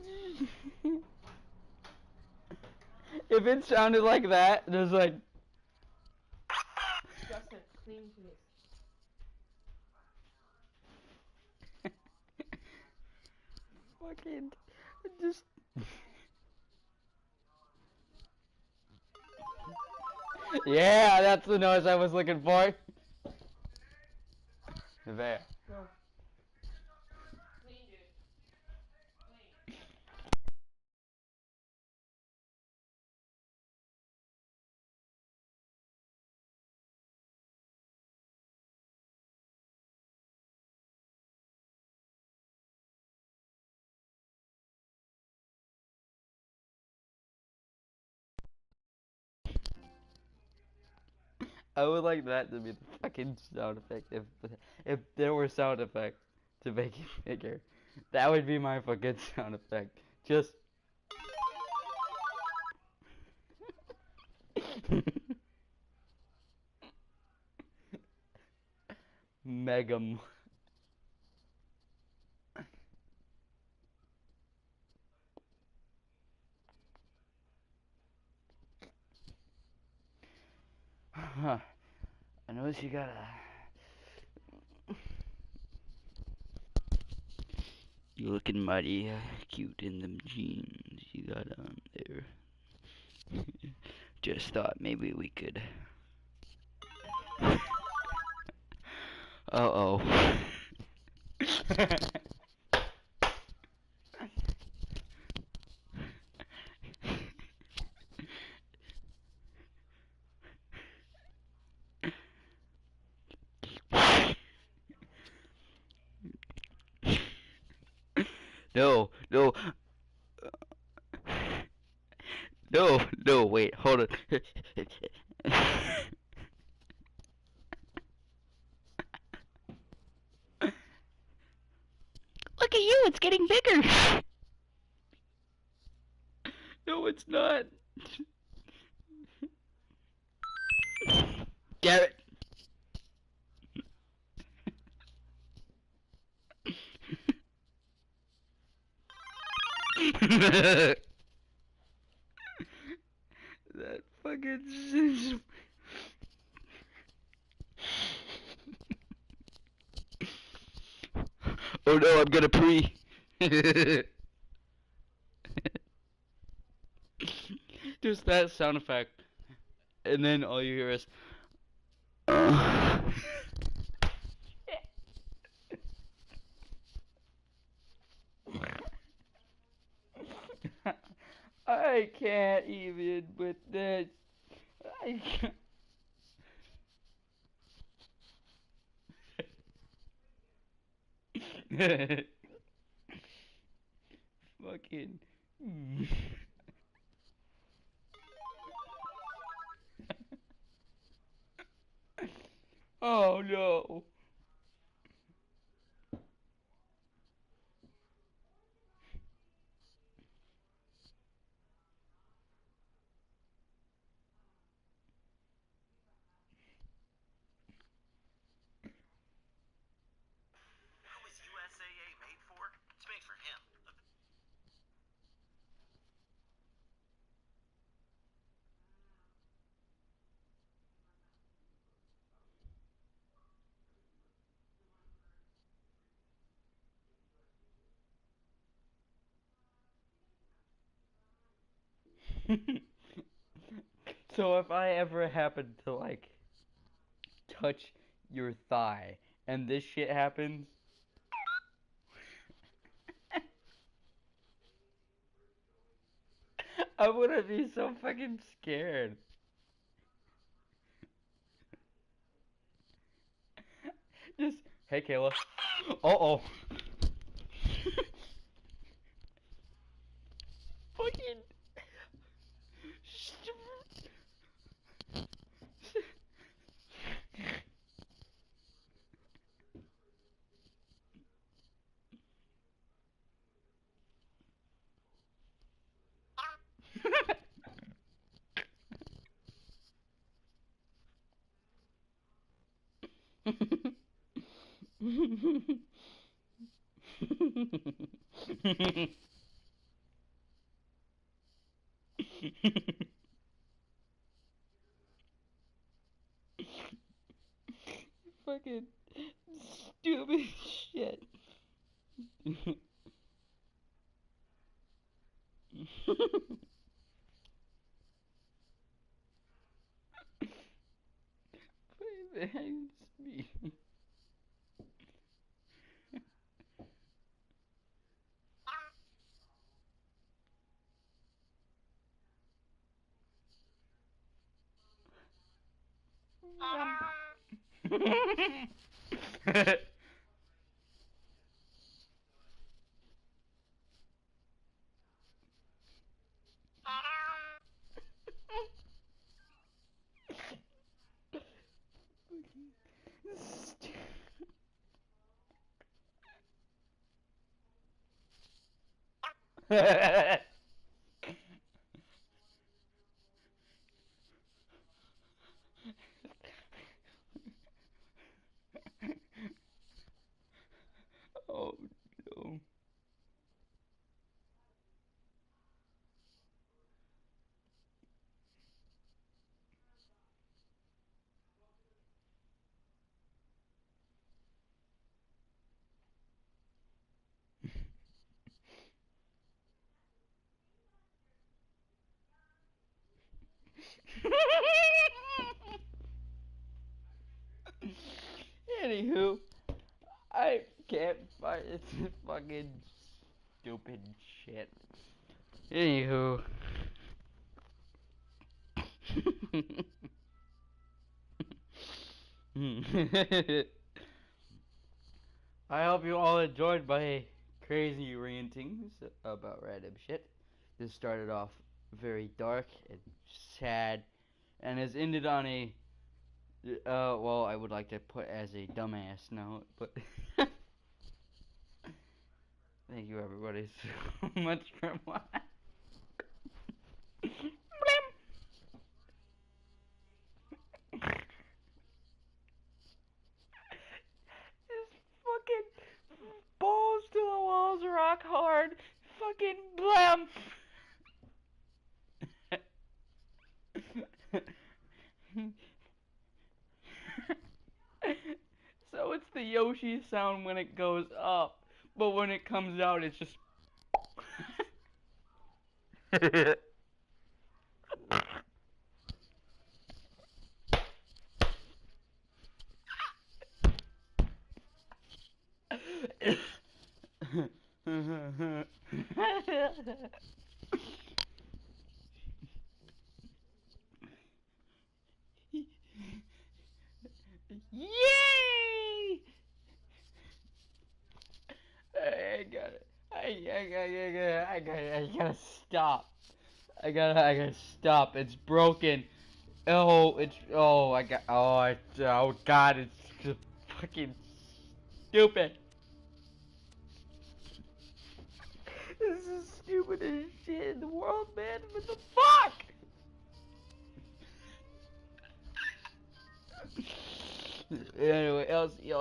If it sounded like that, there's like. Justin, clean please. Fucking. Just. Yeah, that's the noise I was looking for. There. No. I would like that to be the fucking sound effect. If there were sound effects to make it bigger, that would be my fucking sound effect. Just Megam. Huh. I notice you got a. You looking mighty cute in them jeans you got on there. Just thought maybe we could. Uh-oh. No, no, no, no, wait, hold on. Look at you, it's getting bigger. No, it's not. Garrett. That fucking. Oh no, I'm gonna pee. Just that sound effect. And then all you hear is. I can't even with this. I can't. Fucking. Oh no. Who is USAA made for? It's made for him. So if I ever happen to like touch your thigh and this shit happens, I'm gonna be so fucking scared. Just, hey Kayla. Uh-oh. Fucking. Fucking stupid shit. Behind me. Oh no. Anywho, I can't find it's fucking stupid shit. Anywho. I hope you all enjoyed my crazy rantings about random shit. This started off very dark and sad and has ended on a well, I would like to put as a dumbass note, but thank you everybody so much for watching. Just fucking balls to the walls, rock hard, fucking blam. So it's the Yoshi sound when it goes up, but when it comes out, it's just. Yay! I gotta, I gotta stop. I gotta stop. It's broken. Oh God, it's just fucking stupid. This is stupid as shit in the world, man. What the fuck? Anyway, else,